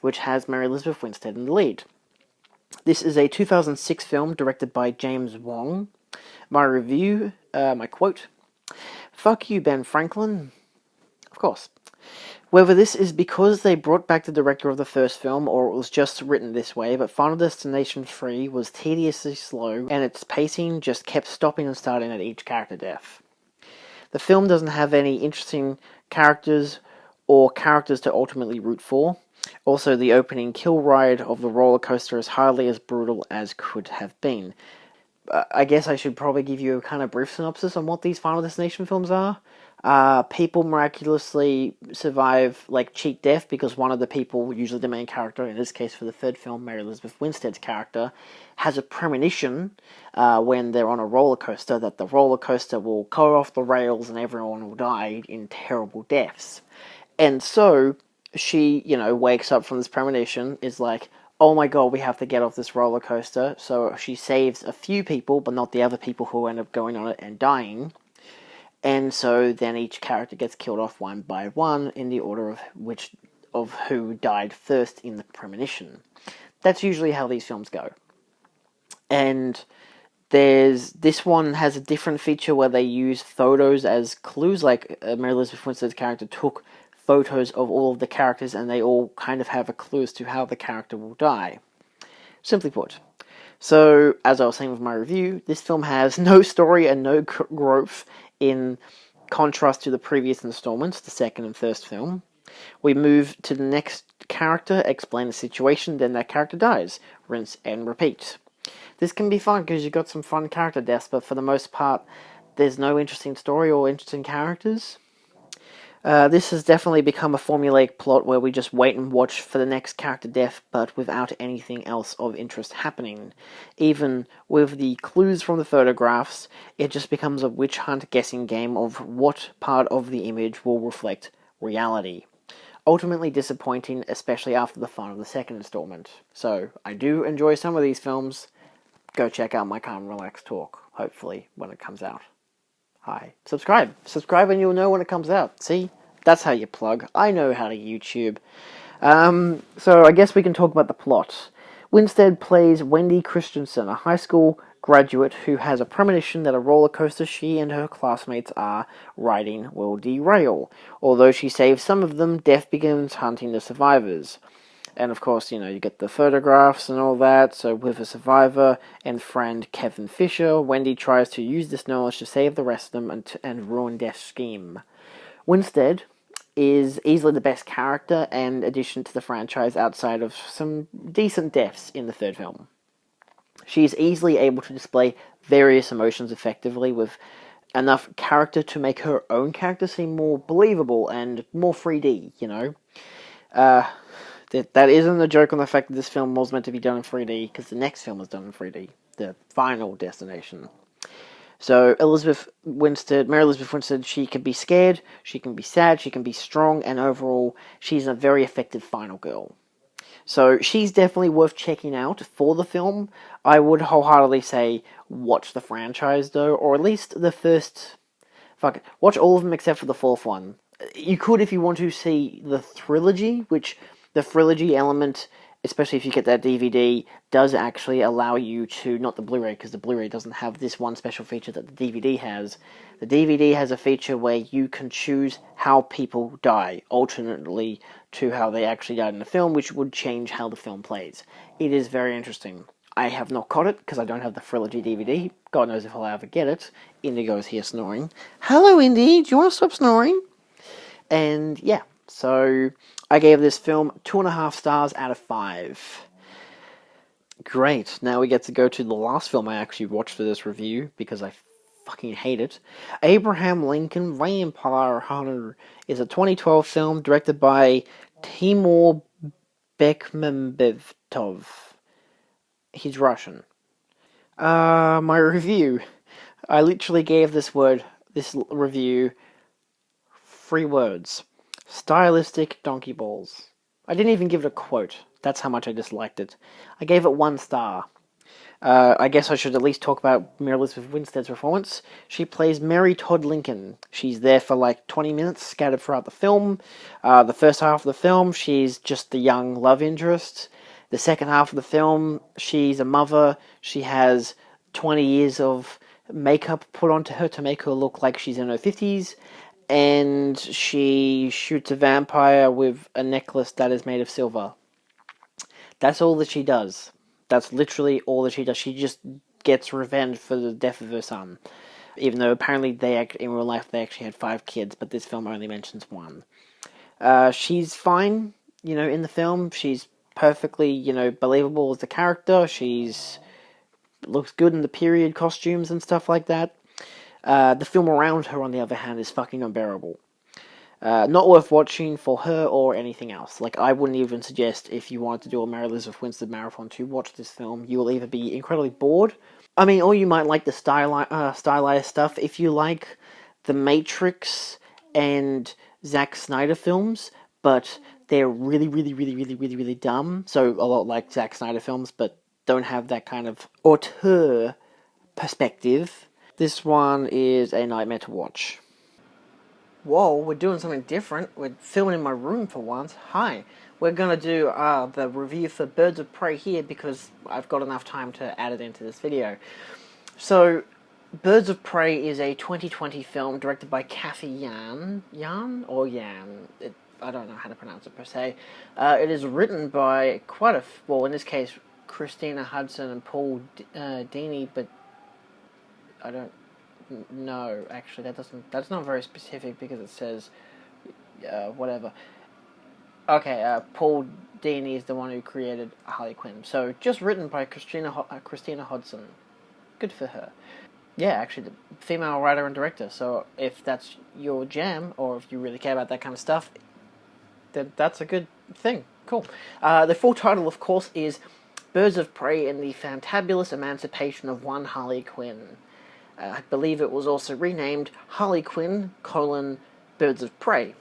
which has Mary Elizabeth Winstead in the lead. This is a 2006 film directed by James Wong. My review, my quote, "Fuck you, Ben Franklin." Of course. Whether this is because they brought back the director of the first film, or it was just written this way, but Final Destination 3 was tediously slow, and its pacing just kept stopping and starting at each character death. The film doesn't have any interesting characters, or characters to ultimately root for. Also, the opening kill ride of the roller coaster is hardly as brutal as could have been. I guess I should probably give you a kind of brief synopsis on what these Final Destination films are. People miraculously survive, like, cheat death because one of the people, usually the main character, in this case for the third film, Mary Elizabeth Winstead's character, has a premonition when they're on a roller coaster that the roller coaster will go off the rails and everyone will die in terrible deaths. And so she, wakes up from this premonition, is like, oh my god, we have to get off this roller coaster. So she saves a few people, but not the other people who end up going on it and dying. And so then each character gets killed off one by one in the order of who died first in the premonition. That's usually how these films go. And this one has a different feature where they use photos as clues, like Mary Elizabeth Winstead's character took photos of all of the characters and they all kind of have a clue as to how the character will die. Simply put. So, as I was saying with my review, this film has no story and no growth in contrast to the previous installments, the second and first film. We move to the next character, explain the situation, then that character dies. Rinse and repeat. This can be fun because you've got some fun character deaths, but for the most part, there's no interesting story or interesting characters. This has definitely become a formulaic plot where we just wait and watch for the next character death, but without anything else of interest happening. Even with the clues from the photographs, it just becomes a witch hunt guessing game of what part of the image will reflect reality. Ultimately disappointing, especially after the fun of the second installment. So, I do enjoy some of these films. Go check out my Calm and Relaxed talk, hopefully, when it comes out. Hi. Subscribe and you'll know when it comes out. See? That's how you plug. I know how to YouTube. So I guess we can talk about the plot. Winstead plays Wendy Christensen, a high school graduate who has a premonition that a roller coaster she and her classmates are riding will derail. Although she saves some of them, death begins hunting the survivors. And of course, you get the photographs and all that. So with a survivor and friend Kevin Fisher, Wendy tries to use this knowledge to save the rest of them and ruin Death's scheme. Winstead is easily the best character and addition to the franchise outside of some decent deaths in the third film. She is easily able to display various emotions effectively with enough character to make her own character seem more believable and more 3D, That isn't a joke on the fact that this film was meant to be done in 3D, because the next film was done in 3D, the Final Destination. So, Mary Elizabeth Winstead, she can be scared, she can be sad, she can be strong, and overall, she's a very effective final girl. So, she's definitely worth checking out for the film. I would wholeheartedly say watch the franchise, though, or at least the first... watch all of them except for the fourth one. You could, if you want to, see the trilogy, which... The trilogy element, especially if you get that DVD, does actually allow you to, not the Blu-ray, because the Blu-ray doesn't have this one special feature that the DVD has. The DVD has a feature where you can choose how people die, alternately to how they actually died in the film, which would change how the film plays. It is very interesting. I have not caught it, because I don't have the trilogy DVD. God knows if I'll ever get it. Indigo's here snoring. Hello, Indy! Do you want to stop snoring? And, yeah. So, I gave this film 2.5 stars out of 5. Great. Now we get to go to the last film I actually watched for this review, because I fucking hate it. Abraham Lincoln Vampire Hunter is a 2012 film directed by Timur Bekmambetov. He's Russian. My review. I literally gave this review, 3 words. Stylistic donkey balls. I didn't even give it a quote. That's how much I disliked it. I gave it 1 star. I guess I should at least talk about Mary Elizabeth Winstead's performance. She plays Mary Todd Lincoln. She's there for like 20 minutes, scattered throughout the film. The first half of the film, she's just the young love interest. The second half of the film, she's a mother. She has 20 years of makeup put onto her to make her look like she's in her 50s. And she shoots a vampire with a necklace that is made of silver. That's all that she does. That's literally all that she does. She just gets revenge for the death of her son. Even though apparently in real life they actually had 5 kids, but this film only mentions 1. She's fine, in the film. She's perfectly, believable as a character. She's looks good in the period costumes and stuff like that. The film around her, on the other hand, is fucking unbearable. Not worth watching for her or anything else. Like, I wouldn't even suggest, if you wanted to do a Mary Elizabeth Winstead marathon, to watch this film. You will either be incredibly bored, or you might like the stylized stuff. If you like The Matrix and Zack Snyder films, but they're really, really, really, really, really, really dumb, so a lot like Zack Snyder films, but don't have that kind of auteur perspective, this one is a nightmare to watch. Whoa, we're doing something different. We're filming in my room for once. Hi. We're going to do the review for Birds of Prey here because I've got enough time to add it into this video. So, Birds of Prey is a 2020 film directed by Kathy Yan. Yan? Or Yan? I don't know how to pronounce it per se. It is written by in this case, Christina Hudson and Paul Dini, but I don't... No, actually, that's not very specific because it says, whatever. Okay, Paul Dini is the one who created Harley Quinn. So, just written by Christina Hodson. Good for her. Yeah, actually, the female writer and director. So, if that's your jam, or if you really care about that kind of stuff, then that's a good thing. Cool. The full title, of course, is Birds of Prey and the Fantabulous Emancipation of One Harley Quinn. I believe it was also renamed Harley Quinn, Birds of Prey.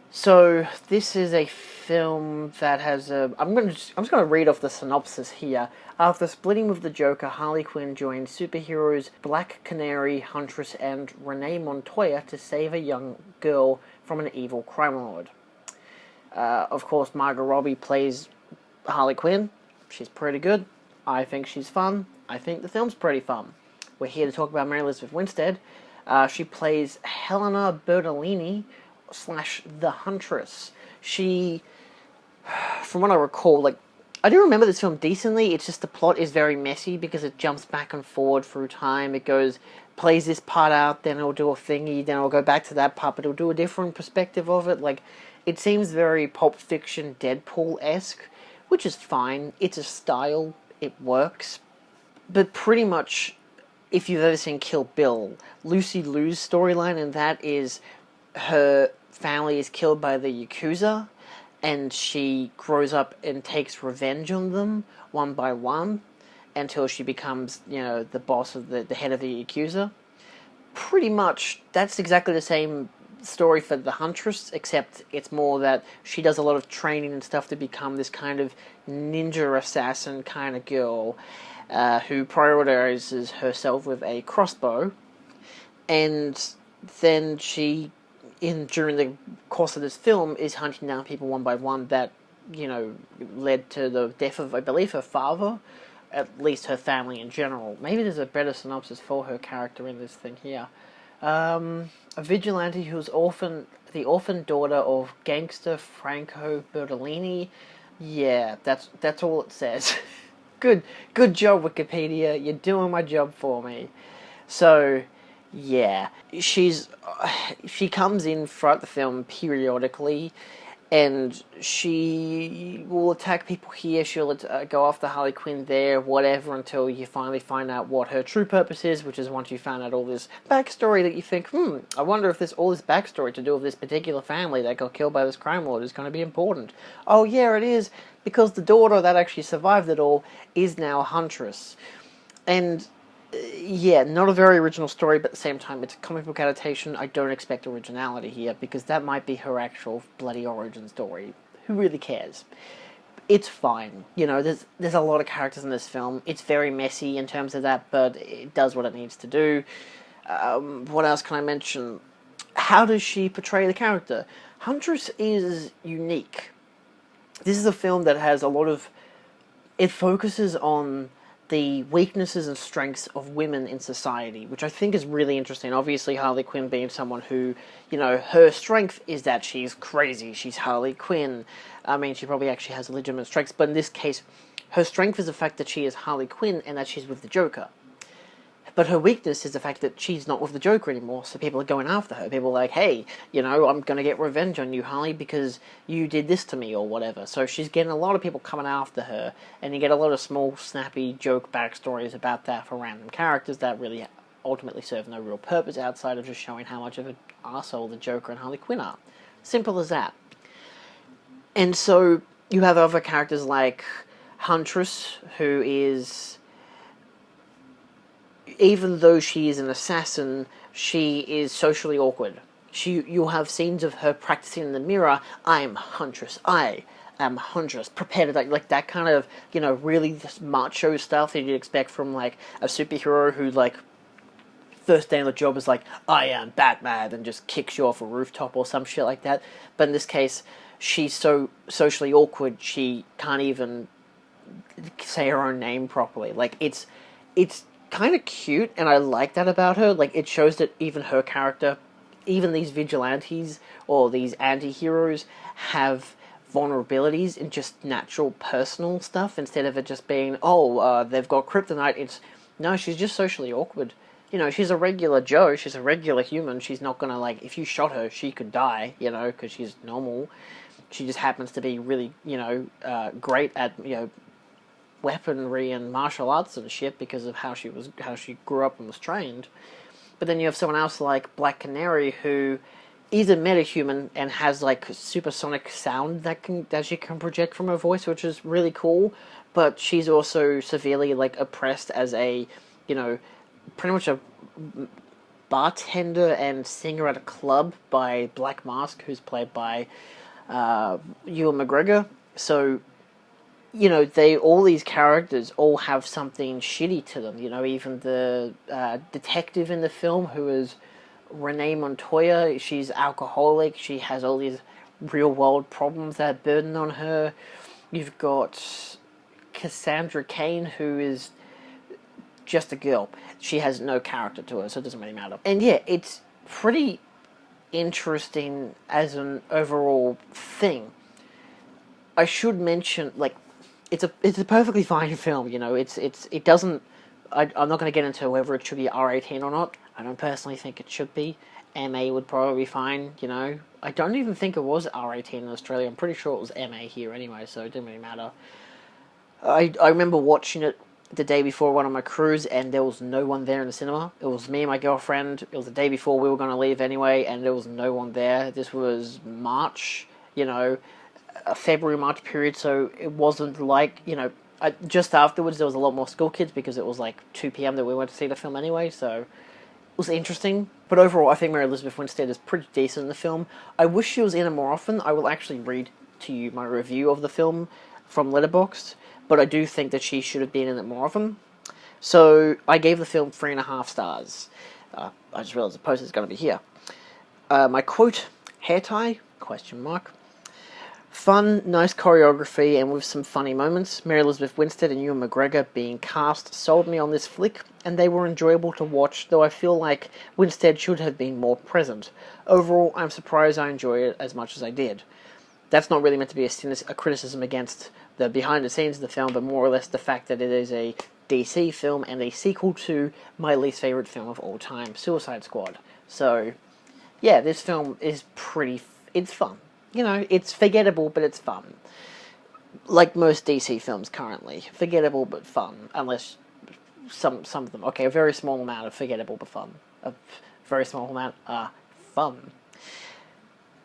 So, this is a film that has a... I'm just going to read off the synopsis here. After splitting with the Joker, Harley Quinn joins superheroes Black Canary, Huntress, and Renee Montoya to save a young girl from an evil crime lord. Of course, Margot Robbie plays Harley Quinn. She's pretty good. I think she's fun. I think the film's pretty fun. We're here to talk about Mary Elizabeth Winstead. She plays Helena Bertolini / the Huntress. She, from what I recall, I do remember this film decently. It's just the plot is very messy because it jumps back and forward through time. It plays this part out, then it'll do a thingy, then it'll go back to that part, but it'll do a different perspective of it. It seems very Pulp Fiction, Deadpool-esque, which is fine. It's a style. It works. But pretty much, if you've ever seen Kill Bill, Lucy Liu's storyline in that is her family is killed by the Yakuza, and she grows up and takes revenge on them one by one until she becomes, the boss of the head of the Yakuza. Pretty much, that's exactly the same story for the Huntress, except it's more that she does a lot of training and stuff to become this kind of ninja assassin kind of girl, who prioritizes herself with a crossbow, and then she, during the course of this film, is hunting down people one by one that, led to the death of, I believe, her father, at least her family in general. Maybe there's a better synopsis for her character in this thing here. A vigilante who's the orphan daughter of gangster Franco Bertolini. Yeah, that's all it says. Good job, Wikipedia. You're doing my job for me. So, yeah, she comes in throughout the film periodically, and she will attack people here, she'll go after Harley Quinn there, whatever, until you finally find out what her true purpose is, which is once you found out all this backstory that you think, I wonder if all this backstory to do with this particular family that got killed by this crime lord is going to be important. Oh yeah, it is, because the daughter that actually survived it all is now a huntress. And yeah, not a very original story, but at the same time, it's a comic book adaptation. I don't expect originality here, because that might be her actual bloody origin story. Who really cares? It's fine. There's a lot of characters in this film. It's very messy in terms of that, but it does what it needs to do. What else can I mention? How does she portray the character? Huntress is unique. This is a film that has a lot of... It focuses on the weaknesses and strengths of women in society, which I think is really interesting. Obviously, Harley Quinn being someone who, her strength is that she's crazy. She's Harley Quinn. I mean, she probably actually has legitimate strengths, but in this case, her strength is the fact that she is Harley Quinn and that she's with the Joker. But her weakness is the fact that she's not with the Joker anymore, so people are going after her. People are like, hey, I'm going to get revenge on you, Harley, because you did this to me, or whatever. So she's getting a lot of people coming after her, and you get a lot of small, snappy joke backstories about that for random characters that really ultimately serve no real purpose outside of just showing how much of an arsehole the Joker and Harley Quinn are. Simple as that. And so you have other characters like Huntress, who is... Even though she is an assassin, she is socially awkward. You'll have scenes of her practicing in the mirror, I'm Huntress, I am Huntress, prepared to die, like that kind of, really macho stuff that you'd expect from, like, a superhero who, like, first day on the job is like, I am Batman, and just kicks you off a rooftop or some shit like that. But in this case, she's so socially awkward, she can't even say her own name properly. Like, it's kind of cute, and I like that about her. Like, it shows that even her character, even these vigilantes or these anti-heroes, have vulnerabilities in just natural personal stuff, instead of it just being, they've got kryptonite. No, she's just socially awkward. She's a regular Joe, she's a regular human. She's not gonna, like, if you shot her, she could die, because she's normal. She just happens to be really, great at, weaponry and martial arts and shit because of how she grew up and was trained. But then you have someone else like Black Canary, who is a metahuman and has like supersonic sound that she can project from her voice, which is really cool. But she's also severely like oppressed as a, pretty much a bartender and singer at a club by Black Mask, who's played by Ewan McGregor. So all these characters all have something shitty to them. Even the detective in the film, who is Renee Montoya, she's alcoholic. She has all these real-world problems that burden on her. You've got Cassandra Cain, who is just a girl. She has no character to her, so it doesn't really matter. And yeah, it's pretty interesting as an overall thing. I should mention, like, it's a perfectly fine film. It doesn't. I'm not going to get into whether it should be R18 or not. I don't personally think it should be. MA would probably be fine. I don't even think it was R18 in Australia. I'm pretty sure it was MA here anyway, so it didn't really matter. I remember watching it the day before one of my cruise, and there was no one there in the cinema. It was me and my girlfriend. It was the day before we were going to leave anyway, and there was no one there. This was March. A February-March period, so it wasn't like, just afterwards there was a lot more school kids because it was like 2 p.m. that we went to see the film anyway, so it was interesting. But overall, I think Mary Elizabeth Winstead is pretty decent in the film. I wish she was in it more often. I will actually read to you my review of the film from Letterboxd, but I do think that she should have been in it more often. So I gave the film 3.5 stars. I just realized the poster's going to be here. My quote, hair tie, ? Fun, nice choreography, and with some funny moments. Mary Elizabeth Winstead and Ewan McGregor being cast sold me on this flick, and they were enjoyable to watch, though I feel like Winstead should have been more present. Overall, I'm surprised I enjoyed it as much as I did. That's not really meant to be a criticism against the behind-the-scenes of the film, but more or less the fact that it is a DC film and a sequel to my least favourite film of all time, Suicide Squad. So, yeah, this film is it's fun. you know, it's forgettable, but it's fun. Like most DC films currently. Forgettable, but fun. Unless some of them. Okay, a very small amount of forgettable, but fun. A very small amount are fun.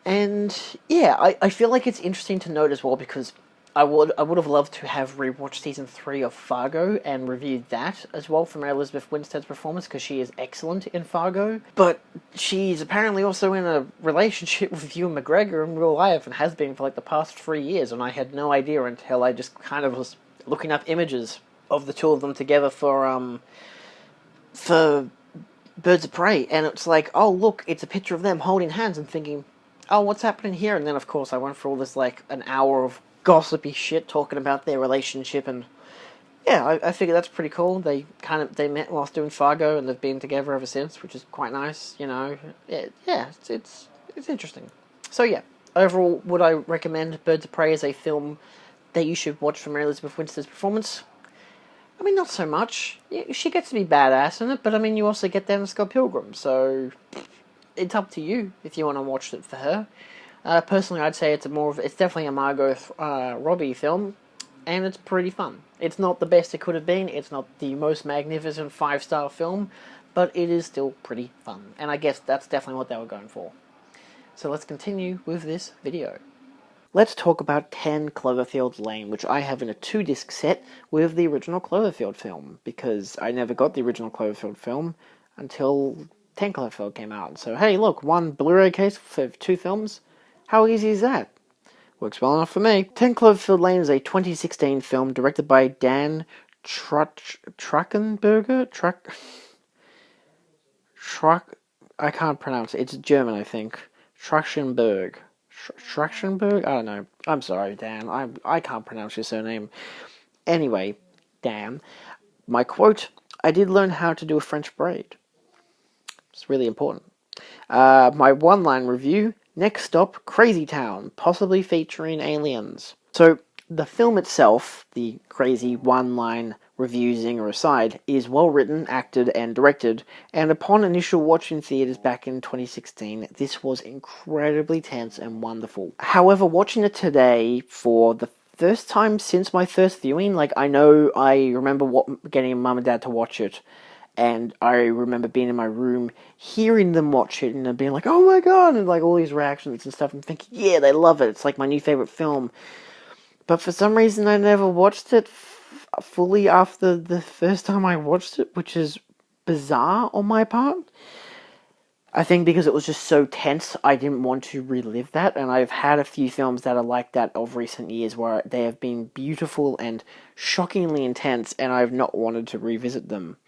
And yeah, I feel like it's interesting to note as well because I would have loved to have rewatched season 3 of Fargo and reviewed that as well for Mary Elizabeth Winstead's performance because she is excellent in Fargo. But she's apparently also in a relationship with Ewan McGregor in real life and has been for like the past 3 years, and I had no idea until I just kind of was looking up images of the two of them together for Birds of Prey, and it's like, oh look, it's a picture of them holding hands and thinking, oh, what's happening here? And then, of course, I went through all this, like, an hour of gossipy shit talking about their relationship, and yeah, I figure that's pretty cool. They met whilst doing Fargo, and they've been together ever since, which is quite nice, you know. Yeah, it's interesting. So yeah, overall, would I recommend Birds of Prey as a film that you should watch for Mary Elizabeth Winstead's performance? I mean, not so much. She gets to be badass in it, but I mean, you also get that in Scott Pilgrim, so it's up to you if you want to watch it for her. Personally, I'd say it's definitely a Margot Robbie film, and it's pretty fun. It's not the best it could have been. It's not the most magnificent 5-star film, but it is still pretty fun. And I guess that's definitely what they were going for. So let's continue with this video. Let's talk about 10 Cloverfield Lane, which I have in a 2-disc set with the original Cloverfield film, because I never got the original Cloverfield film until 10 Cloverfield came out. So hey, look, one Blu-ray case for 2 films. How easy is that? Works well enough for me. 10 Cloverfield Lane is a 2016 film directed by Dan Trachtenberger? I can't pronounce it. It's German, I think. Trachtenberg? I don't know. I'm sorry, Dan. I can't pronounce your surname. Anyway, Dan, my quote, I did learn how to do a French braid. It's really important. My one-line review, next stop, Crazy Town, possibly featuring aliens. So, the film itself, the crazy one-line review zinger aside, is well written, acted, and directed, and upon initial watch in theaters back in 2016, this was incredibly tense and wonderful. However, watching it today for the first time since my first viewing, like, I remember getting mum and dad to watch it, and I remember being in my room, hearing them watch it, and being like, oh my god, and like all these reactions and stuff, and thinking, yeah, they love it, it's like my new favourite film. But for some reason I never watched it fully after the first time I watched it, which is bizarre on my part. I think because it was just so tense, I didn't want to relive that, and I've had a few films that are like that of recent years where they have been beautiful and shockingly intense, and I've not wanted to revisit them.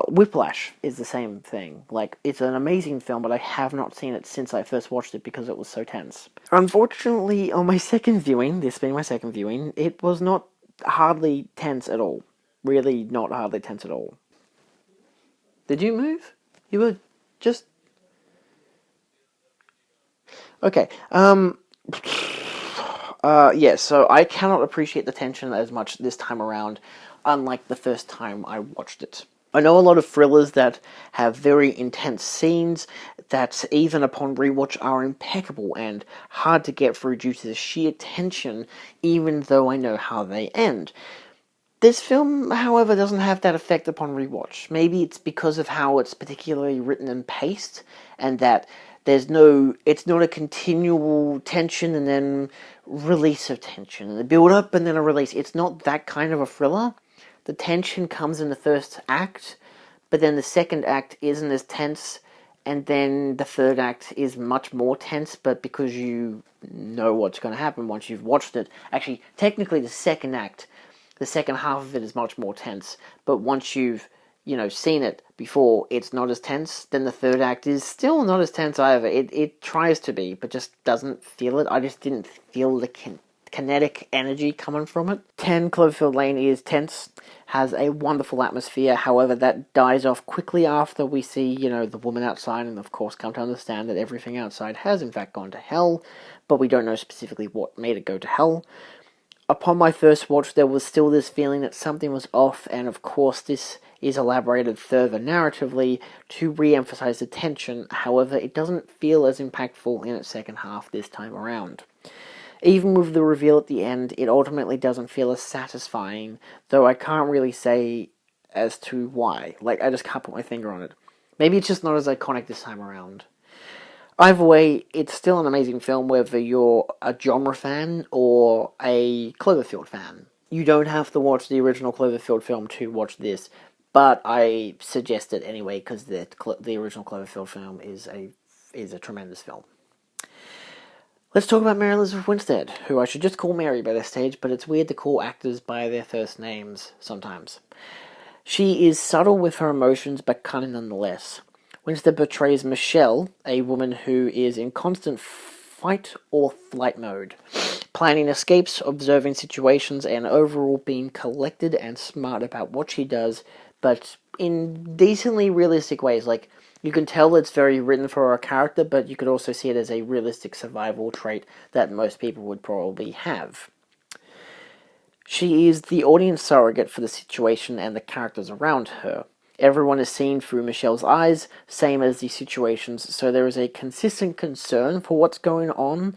Whiplash is the same thing. Like, it's an amazing film, but I have not seen it since I first watched it because it was so tense. Unfortunately, on my second viewing, this being my second viewing, it was not hardly tense at all. Really not hardly tense at all. Did you move? You were just... Okay, yeah, so I cannot appreciate the tension as much this time around, unlike the first time I watched it. I know a lot of thrillers that have very intense scenes that, even upon rewatch, are impeccable and hard to get through due to the sheer tension, even though I know how they end. This film, however, doesn't have that effect upon rewatch. Maybe it's because of how it's particularly written and paced, and that it's not a continual tension and then release of tension, and a build up and then a release. It's not that kind of a thriller. The tension comes in the first act, but then the second act isn't as tense, and then the third act is much more tense, but because you know what's going to happen once you've watched it. Actually, technically the second act, the second half of it is much more tense, but once you've, seen it before, it's not as tense. Then the third act is still not as tense either. It tries to be, but just doesn't feel it. I just didn't feel the kinetic energy coming from it. 10 Cloverfield Lane is tense, has a wonderful atmosphere, however that dies off quickly after we see, the woman outside, and of course come to understand that everything outside has in fact gone to hell, but we don't know specifically what made it go to hell. Upon my first watch, there was still this feeling that something was off, and of course this is elaborated further narratively to re-emphasize the tension. However, it doesn't feel as impactful in its second half this time around. Even with the reveal at the end, it ultimately doesn't feel as satisfying, though I can't really say as to why. Like, I just can't put my finger on it. Maybe it's just not as iconic this time around. Either way, it's still an amazing film whether you're a genre fan or a Cloverfield fan. You don't have to watch the original Cloverfield film to watch this, but I suggest it anyway because the original Cloverfield film is a tremendous film. Let's talk about Mary Elizabeth Winstead, who I should just call Mary by this stage, but it's weird to call actors by their first names sometimes. She is subtle with her emotions, but cunning nonetheless. Winstead portrays Michelle, a woman who is in constant fight or flight mode, planning escapes, observing situations, and overall being collected and smart about what she does, but in decently realistic ways. Like, you can tell it's very written for a character, but you could also see it as a realistic survival trait that most people would probably have. She is the audience surrogate for the situation and the characters around her. Everyone is seen through Michelle's eyes, same as the situations, so there is a consistent concern for what's going on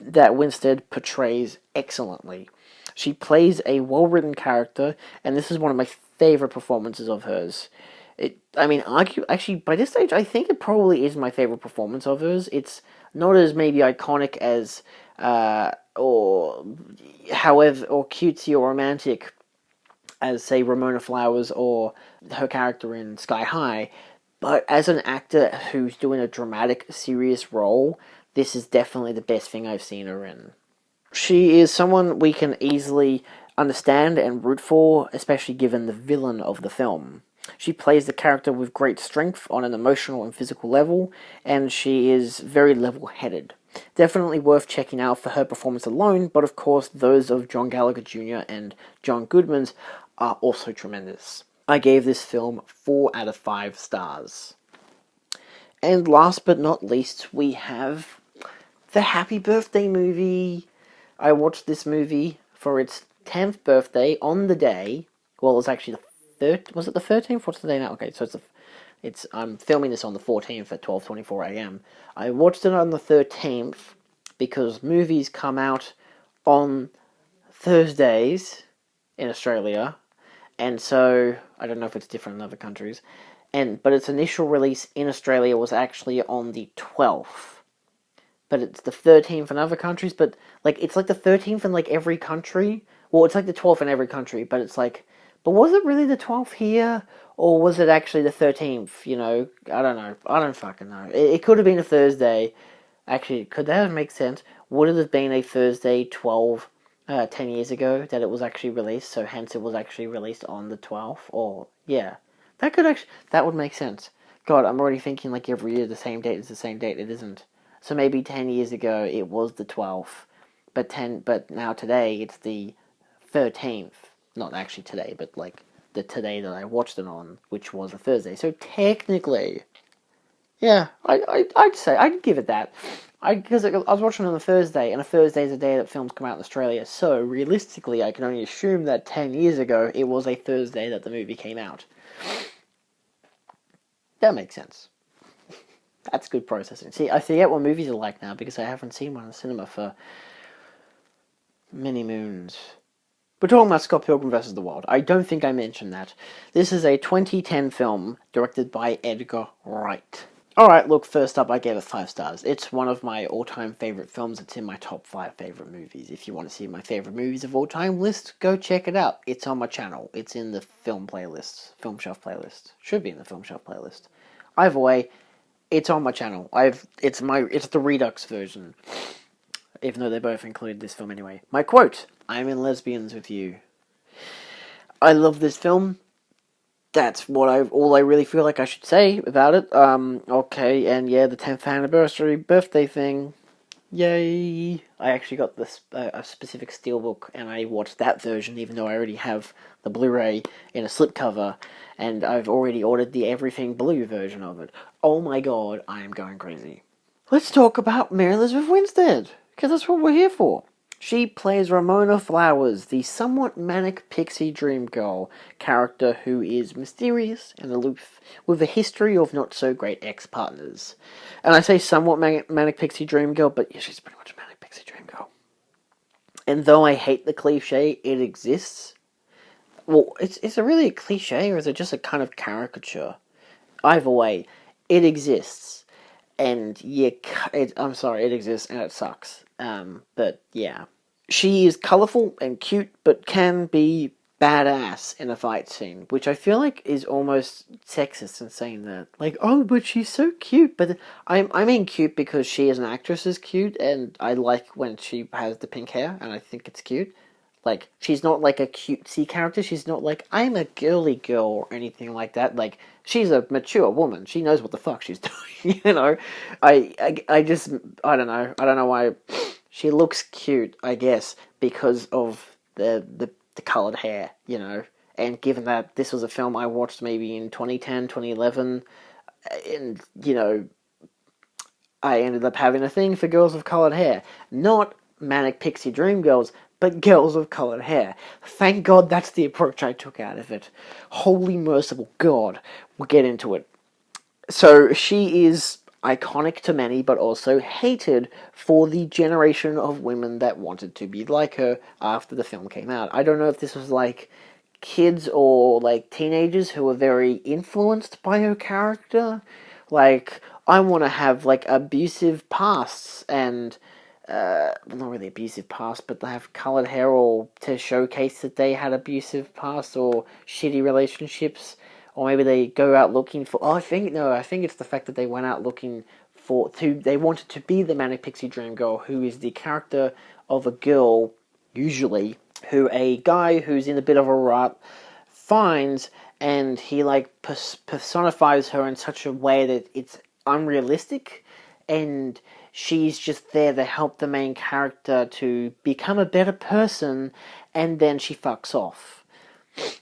that Winstead portrays excellently. She plays a well-written character, and this is one of my favorite performances of hers. Actually, by this stage, I think it probably is my favorite performance of hers. It's not as maybe iconic as, or cutesy or romantic as, say, Ramona Flowers or her character in Sky High, but as an actor who's doing a dramatic, serious role, this is definitely the best thing I've seen her in. She is someone we can easily understand and root for, especially given the villain of the film. She plays the character with great strength on an emotional and physical level, and she is very level-headed. Definitely worth checking out for her performance alone, but of course those of John Gallagher Jr. and John Goodman's are also tremendous. I gave this film 4 out of 5 stars. And last but not least, we have the Happy Birthday movie. I watched this movie for its 10th birthday on the day. Well, it was actually the was it the 13th? What's the day now? Okay, so I'm filming this on the 14th at 12:24 a.m. I watched it on the 13th because movies come out on Thursdays in Australia, and so I don't know if it's different in other countries. But its initial release in Australia was actually on the 12th. But it's the 13th in other countries, but it's like the 13th in every country. Well, it's like the 12th in every country, but it's but was it really the 12th here? Or was it actually the 13th? I don't know. I don't fucking know. It could have been a Thursday. Actually, could that make sense? Would it have been a Thursday 10 years ago that it was actually released? So hence it was actually released on the 12th? Or, yeah. That would make sense. God, I'm already thinking every year the same date is the same date. It isn't. So maybe 10 years ago it was the 12th. But now today it's the 13th. Not actually today, but the today that I watched it on, which was a Thursday. So technically, yeah, I'd say, I'd give it that. Because I was watching it on a Thursday, and a Thursday is a day that films come out in Australia, so realistically I can only assume that 10 years ago it was a Thursday that the movie came out. That makes sense. That's good processing. See, I forget what movies are like now, because I haven't seen one in the cinema for many moons. We're talking about Scott Pilgrim vs. the World. I don't think I mentioned that. This is a 2010 film directed by Edgar Wright. Alright, look, first up, I gave it 5 stars. It's one of my all-time favourite films. It's in my top 5 favourite movies. If you want to see my favourite movies of all time list, go check it out. It's on my channel. It's in the film playlist. Film Shelf playlist. Should be in the Film Shelf playlist. Either way, it's on my channel. It's the Redux version. Even though they both include this film anyway. My quote: I'm in lesbians with you. I love this film. That's all I really feel like I should say about it. Okay, and yeah, the 10th anniversary birthday thing. Yay! I actually got this a specific steelbook, and I watched that version, even though I already have the Blu-ray in a slipcover, and I've already ordered the everything blue version of it. Oh my god, I am going crazy. Let's talk about Mary Elizabeth Winstead, because that's what we're here for. She plays Ramona Flowers, the somewhat manic pixie dream girl character who is mysterious and aloof, with a history of not-so-great ex-partners. And I say somewhat manic pixie dream girl, but yeah, she's pretty much a manic pixie dream girl. And though I hate the cliche, it exists. Well, is it really a cliche, or is it just a kind of caricature? Either way, it exists. And yeah, I'm sorry, it exists and it sucks. But yeah. She is colourful and cute, but can be badass in a fight scene, which I feel like is almost sexist in saying that. Like, oh, but she's so cute. But I mean cute because she as an actress is cute, and I like when she has the pink hair, and I think it's cute. Like, she's not like a cutesy character. She's not like, I'm a girly girl or anything like that. Like, she's a mature woman. She knows what the fuck she's doing, you know? I just, I don't know. I don't know why. She looks cute, I guess, because of the coloured hair, you know? And given that this was a film I watched maybe in 2010, 2011, and, you know, I ended up having a thing for girls with coloured hair. Not manic pixie dream girls, but girls with coloured hair. Thank God that's the approach I took out of it. Holy merciful God. We'll get into it. So she is iconic to many, but also hated for the generation of women that wanted to be like her after the film came out. I don't know if this was like kids or like teenagers who were very influenced by her character. Like, I want to have like abusive pasts and not really abusive past, but they have coloured hair or to showcase that they had abusive past or shitty relationships, or maybe they go out looking for. Oh, I think it's the fact that they went out looking they wanted to be the manic pixie dream girl, who is the character of a girl, usually, who a guy who's in a bit of a rut finds, and he like personifies her in such a way that it's unrealistic, and she's just there to help the main character to become a better person, and then she fucks off.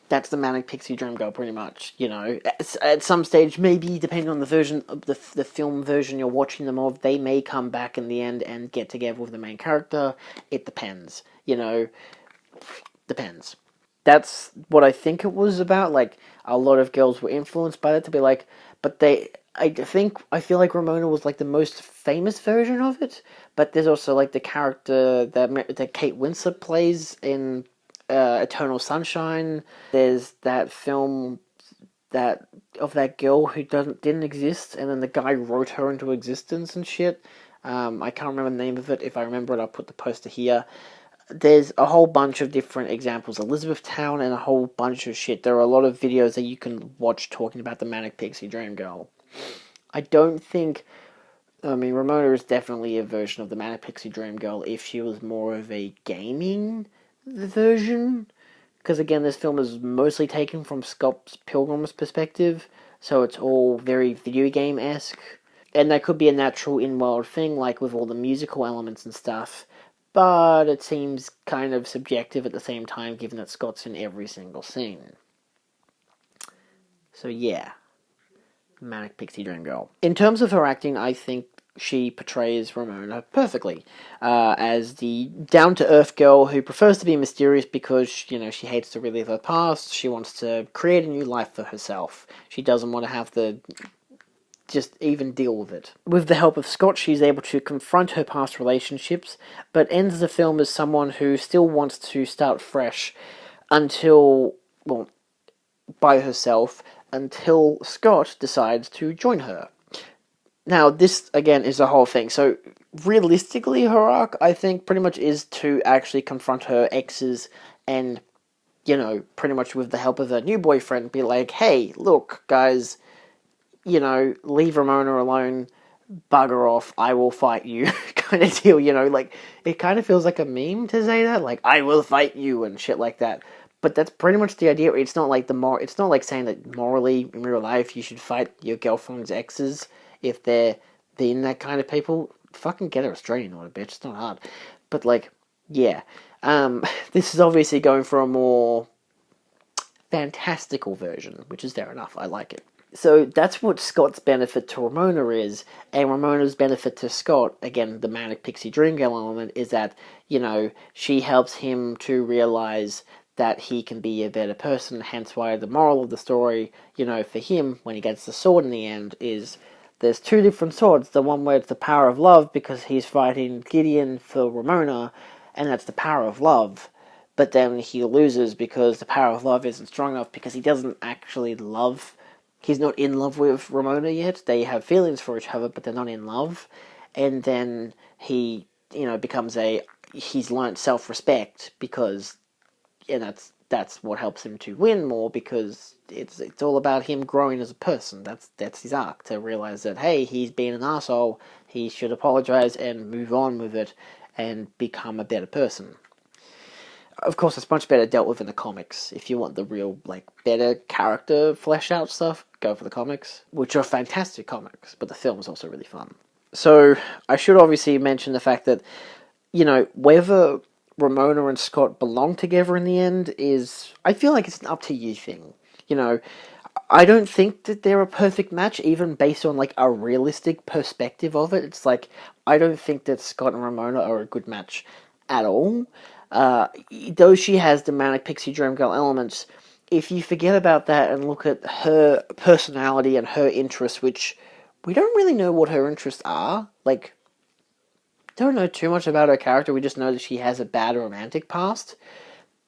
That's the manic pixie dream girl, pretty much. You know, at some stage, maybe depending on the version of the film version you're watching them of, they may come back in the end and get together with the main character. It depends. You know, depends. That's what I think it was about. Like, a lot of girls were influenced by that to be like, but I feel like Ramona was like the most famous version of it, but there's also like the character that Kate Winslet plays in Eternal Sunshine. There's that film that of that girl who didn't exist, and then the guy wrote her into existence and shit. I can't remember the name of it. If I remember it, I'll put the poster here. There's a whole bunch of different examples, Elizabethtown and a whole bunch of shit. There are a lot of videos that you can watch talking about the Manic Pixie Dream Girl. I mean, Ramona is definitely a version of the Manic Pixie Dream Girl if she was more of a gaming version. Because again, this film is mostly taken from Scott Pilgrim's perspective, so it's all very video game-esque. And that could be a natural in-world thing, like with all the musical elements and stuff, but it seems kind of subjective at the same time, given that Scott's in every single scene. So yeah, Manic Pixie Dream Girl. In terms of her acting, I think she portrays Ramona perfectly, as the down-to-earth girl who prefers to be mysterious because, you know, she hates to relive her past. She wants to create a new life for herself. She doesn't want to have to just even deal with it. With the help of Scott, she's able to confront her past relationships, but ends the film as someone who still wants to start fresh by herself, until Scott decides to join her. Now, this, again, is the whole thing. So, realistically, her arc, I think, pretty much is to actually confront her exes and, you know, pretty much with the help of her new boyfriend, be like, hey, look, guys, you know, leave Ramona alone, bugger off, I will fight you, kind of deal, you know, like, it kind of feels like a meme to say that, like, I will fight you, and shit like that. But that's pretty much the idea. It's not like it's not like saying that morally, in real life, you should fight your girlfriend's exes if they're being that kind of people. Fucking get a restraining order, bitch, it's not hard. But, like, yeah. This is obviously going for a more fantastical version, which is fair enough, I like it. So that's what Scott's benefit to Ramona is, and Ramona's benefit to Scott, again, the manic pixie dream girl element, is that, she helps him to realize that he can be a better person, hence why the moral of the story, for him, when he gets the sword in the end, is there's two different swords. The one where it's the power of love, because he's fighting Gideon for Ramona, and that's the power of love. But then he loses because the power of love isn't strong enough, because he doesn't actually love. He's not in love with Ramona yet. They have feelings for each other, but they're not in love. And then he, becomes he's learnt self-respect, because, that's what helps him to win more, because it's all about him growing as a person. That's his arc, to realize that, hey, he's been an asshole, he should apologize and move on with it and become a better person. Of course, it's much better dealt with in the comics. If you want the real, better character flesh out stuff, go for the comics, which are fantastic comics, but the film is also really fun. So, I should obviously mention the fact that, whether Ramona and Scott belong together in the end I feel like it's an up to you thing. I don't think that they're a perfect match, even based on, a realistic perspective of it. It's I don't think that Scott and Ramona are a good match at all. Though she has the manic pixie dream girl elements, if you forget about that and look at her personality and her interests, which we don't really know what her interests are, don't know too much about her character, we just know that she has a bad romantic past,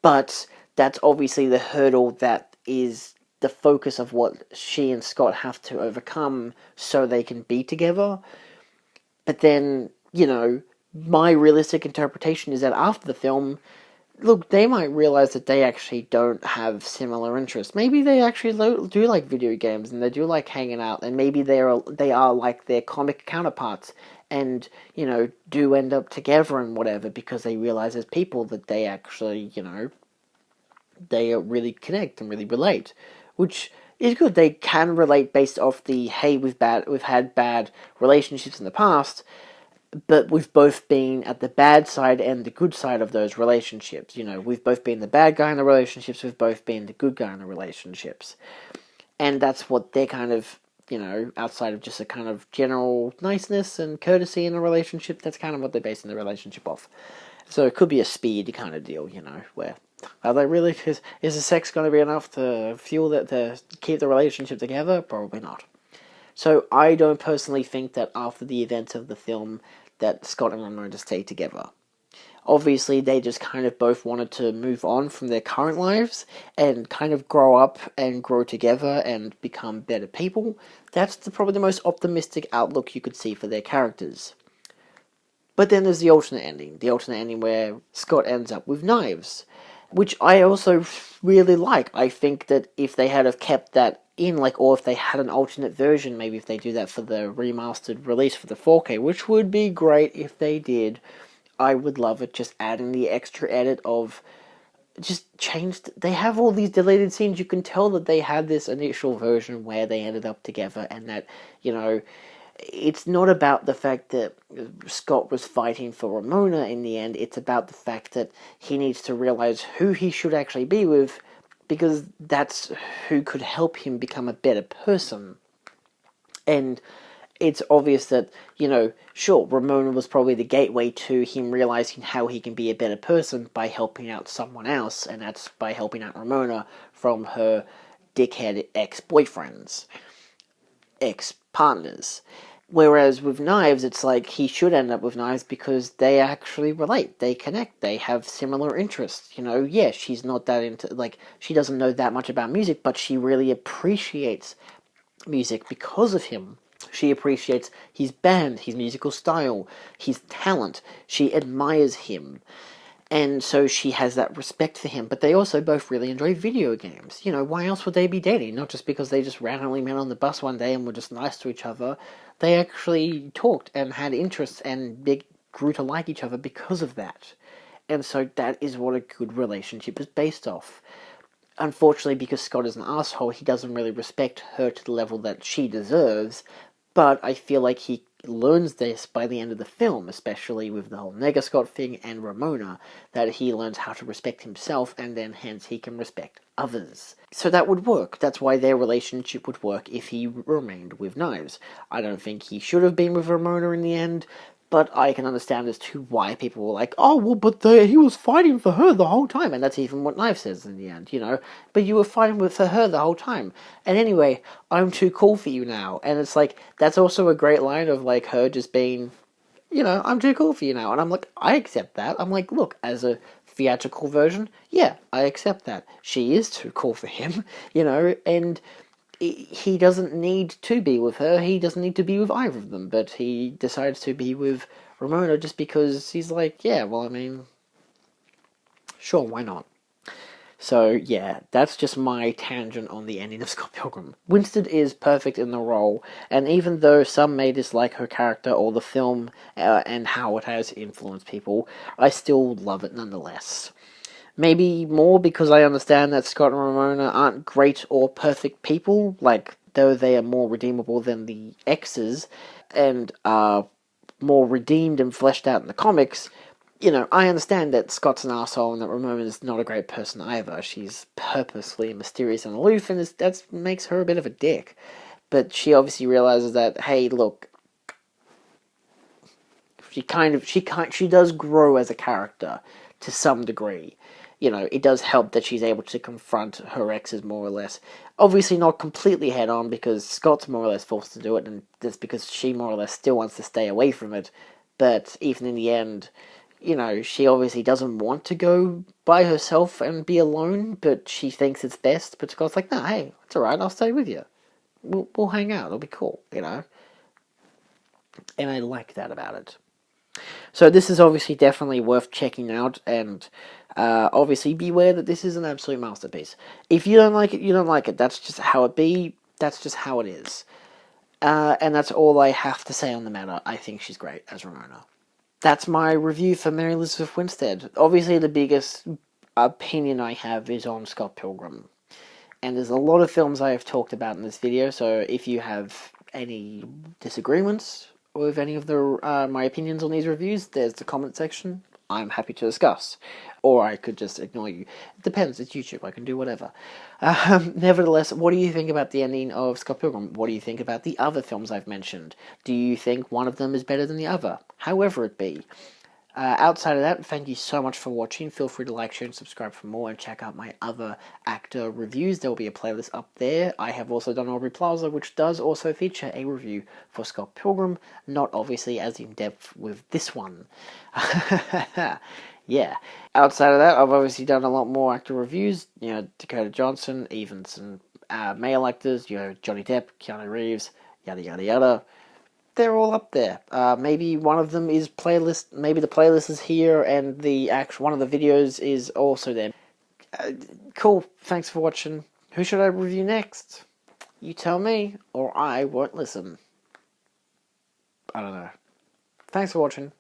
but that's obviously the hurdle that is the focus of what she and Scott have to overcome so they can be together. But then, my realistic interpretation is that after the film, look, they might realize that they actually don't have similar interests. Maybe they actually do like video games, and they do like hanging out, and maybe they are like their comic counterparts, and, do end up together and whatever, because they realize as people that they actually, they really connect and really relate, which is good. They can relate based off the, hey, we've had bad relationships in the past, but we've both been at the bad side and the good side of those relationships. We've both been the bad guy in the relationships, we've both been the good guy in the relationships. And that's what they're kind of, outside of just a kind of general niceness and courtesy in a relationship, that's kind of what they're basing the relationship off. So it could be a speed kind of deal, where, are they really, is the sex going to be enough to fuel that, to keep the relationship together? Probably not. So I don't personally think that after the events of the film that Scott and Ramona stay together. Obviously, they just kind of both wanted to move on from their current lives and kind of grow up and grow together and become better people. That's probably the most optimistic outlook you could see for their characters. But then there's the alternate ending where Scott ends up with knives, which I also really like. I think that if they had have kept that in, or if they had an alternate version, maybe if they do that for the remastered release for the 4K, which would be great if they did, I would love it, just adding the extra edit of, just changed, they have all these deleted scenes, you can tell that they had this initial version where they ended up together, and that, it's not about the fact that Scott was fighting for Ramona in the end, it's about the fact that he needs to realize who he should actually be with, because that's who could help him become a better person. And it's obvious that, sure, Ramona was probably the gateway to him realizing how he can be a better person by helping out someone else, and that's by helping out Ramona from her dickhead ex-boyfriends, ex-partners. Whereas with knives, it's he should end up with knives because they actually relate, they connect, they have similar interests. Yeah, she's not that into, she doesn't know that much about music, but she really appreciates music because of him. She appreciates his band, his musical style, his talent. She admires him. And so she has that respect for him. But they also both really enjoy video games. Why else would they be dating? Not just because they just randomly met on the bus one day and were just nice to each other. They actually talked and had interests and grew to like each other because of that. And so that is what a good relationship is based off. Unfortunately, because Scott is an asshole, he doesn't really respect her to the level that she deserves, but I feel like he learns this by the end of the film, especially with the whole Nega Scott thing and Ramona, that he learns how to respect himself, and then hence he can respect others. So that would work. That's why their relationship would work if he remained with Knives. I don't think he should have been with Ramona in the end, but I can understand as to why people were like, oh, well, but he was fighting for her the whole time. And that's even what Knives says in the end, you know. But you were fighting for her the whole time. And anyway, I'm too cool for you now. And it's like, that's also a great line of, like, her just being, you know, I'm too cool for you now. And I'm like, I accept that. I'm like, look, as a theatrical version, yeah, I accept that. She is too cool for him, you know, and he doesn't need to be with her. He doesn't need to be with either of them, but he decides to be with Ramona just because he's like, yeah, well, I mean, sure, why not? So, yeah, that's just my tangent on the ending of Scott Pilgrim. Winstead is perfect in the role, and even though some may dislike her character or the film and how it has influenced people, I still love it nonetheless. Maybe more because I understand that Scott and Ramona aren't great or perfect people, like, though they are more redeemable than the exes, and are more redeemed and fleshed out in the comics. You know, I understand that Scott's an asshole and that Ramona's not a great person either. She's purposefully mysterious and aloof, and that makes her a bit of a dick. But she obviously realizes that, hey, look, she does grow as a character to some degree. You know, it does help that she's able to confront her exes more or less. Obviously not completely head on because Scott's more or less forced to do it, and that's because she more or less still wants to stay away from it. But even in the end, you know, she obviously doesn't want to go by herself and be alone, but she thinks it's best. But Scott's like, nah, hey, it's alright, I'll stay with you. We'll hang out, it'll be cool, you know? And I like that about it. So this is obviously definitely worth checking out, and obviously beware that this is an absolute masterpiece. If you don't like it, you don't like it. That's just how it be. That's just how it is. And that's all I have to say on the matter. I think she's great as Ramona. That's my review for Mary Elizabeth Winstead. Obviously the biggest opinion I have is on Scott Pilgrim. And there's a lot of films I have talked about in this video, so if you have any disagreements with any of my opinions on these reviews, there's the comment section. I'm happy to discuss. Or I could just ignore you. It depends, it's YouTube, I can do whatever. Nevertheless, what do you think about the ending of Scott Pilgrim? What do you think about the other films I've mentioned? Do you think one of them is better than the other? However it be. Outside of that, thank you so much for watching. Feel free to like, share, and subscribe for more, and check out my other actor reviews. There will be a playlist up there. I have also done Aubrey Plaza, which does also feature a review for Scott Pilgrim, not obviously as in-depth with this one. Yeah. Outside of that, I've obviously done a lot more actor reviews. You know, Dakota Johnson, even some male actors, you know, Johnny Depp, Keanu Reeves, yada yada yada. They're all up there. Maybe one of them is playlist. Maybe the playlist is here, and the actual one of the videos is also there. Cool. Thanks for watching. Who should I review next? You tell me, or I won't listen. I don't know. Thanks for watching.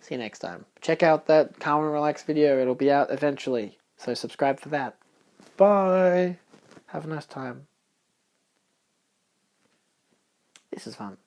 See you next time. Check out that Calm and Relax video. It'll be out eventually, so subscribe for that. Bye. Have a nice time. This is fun.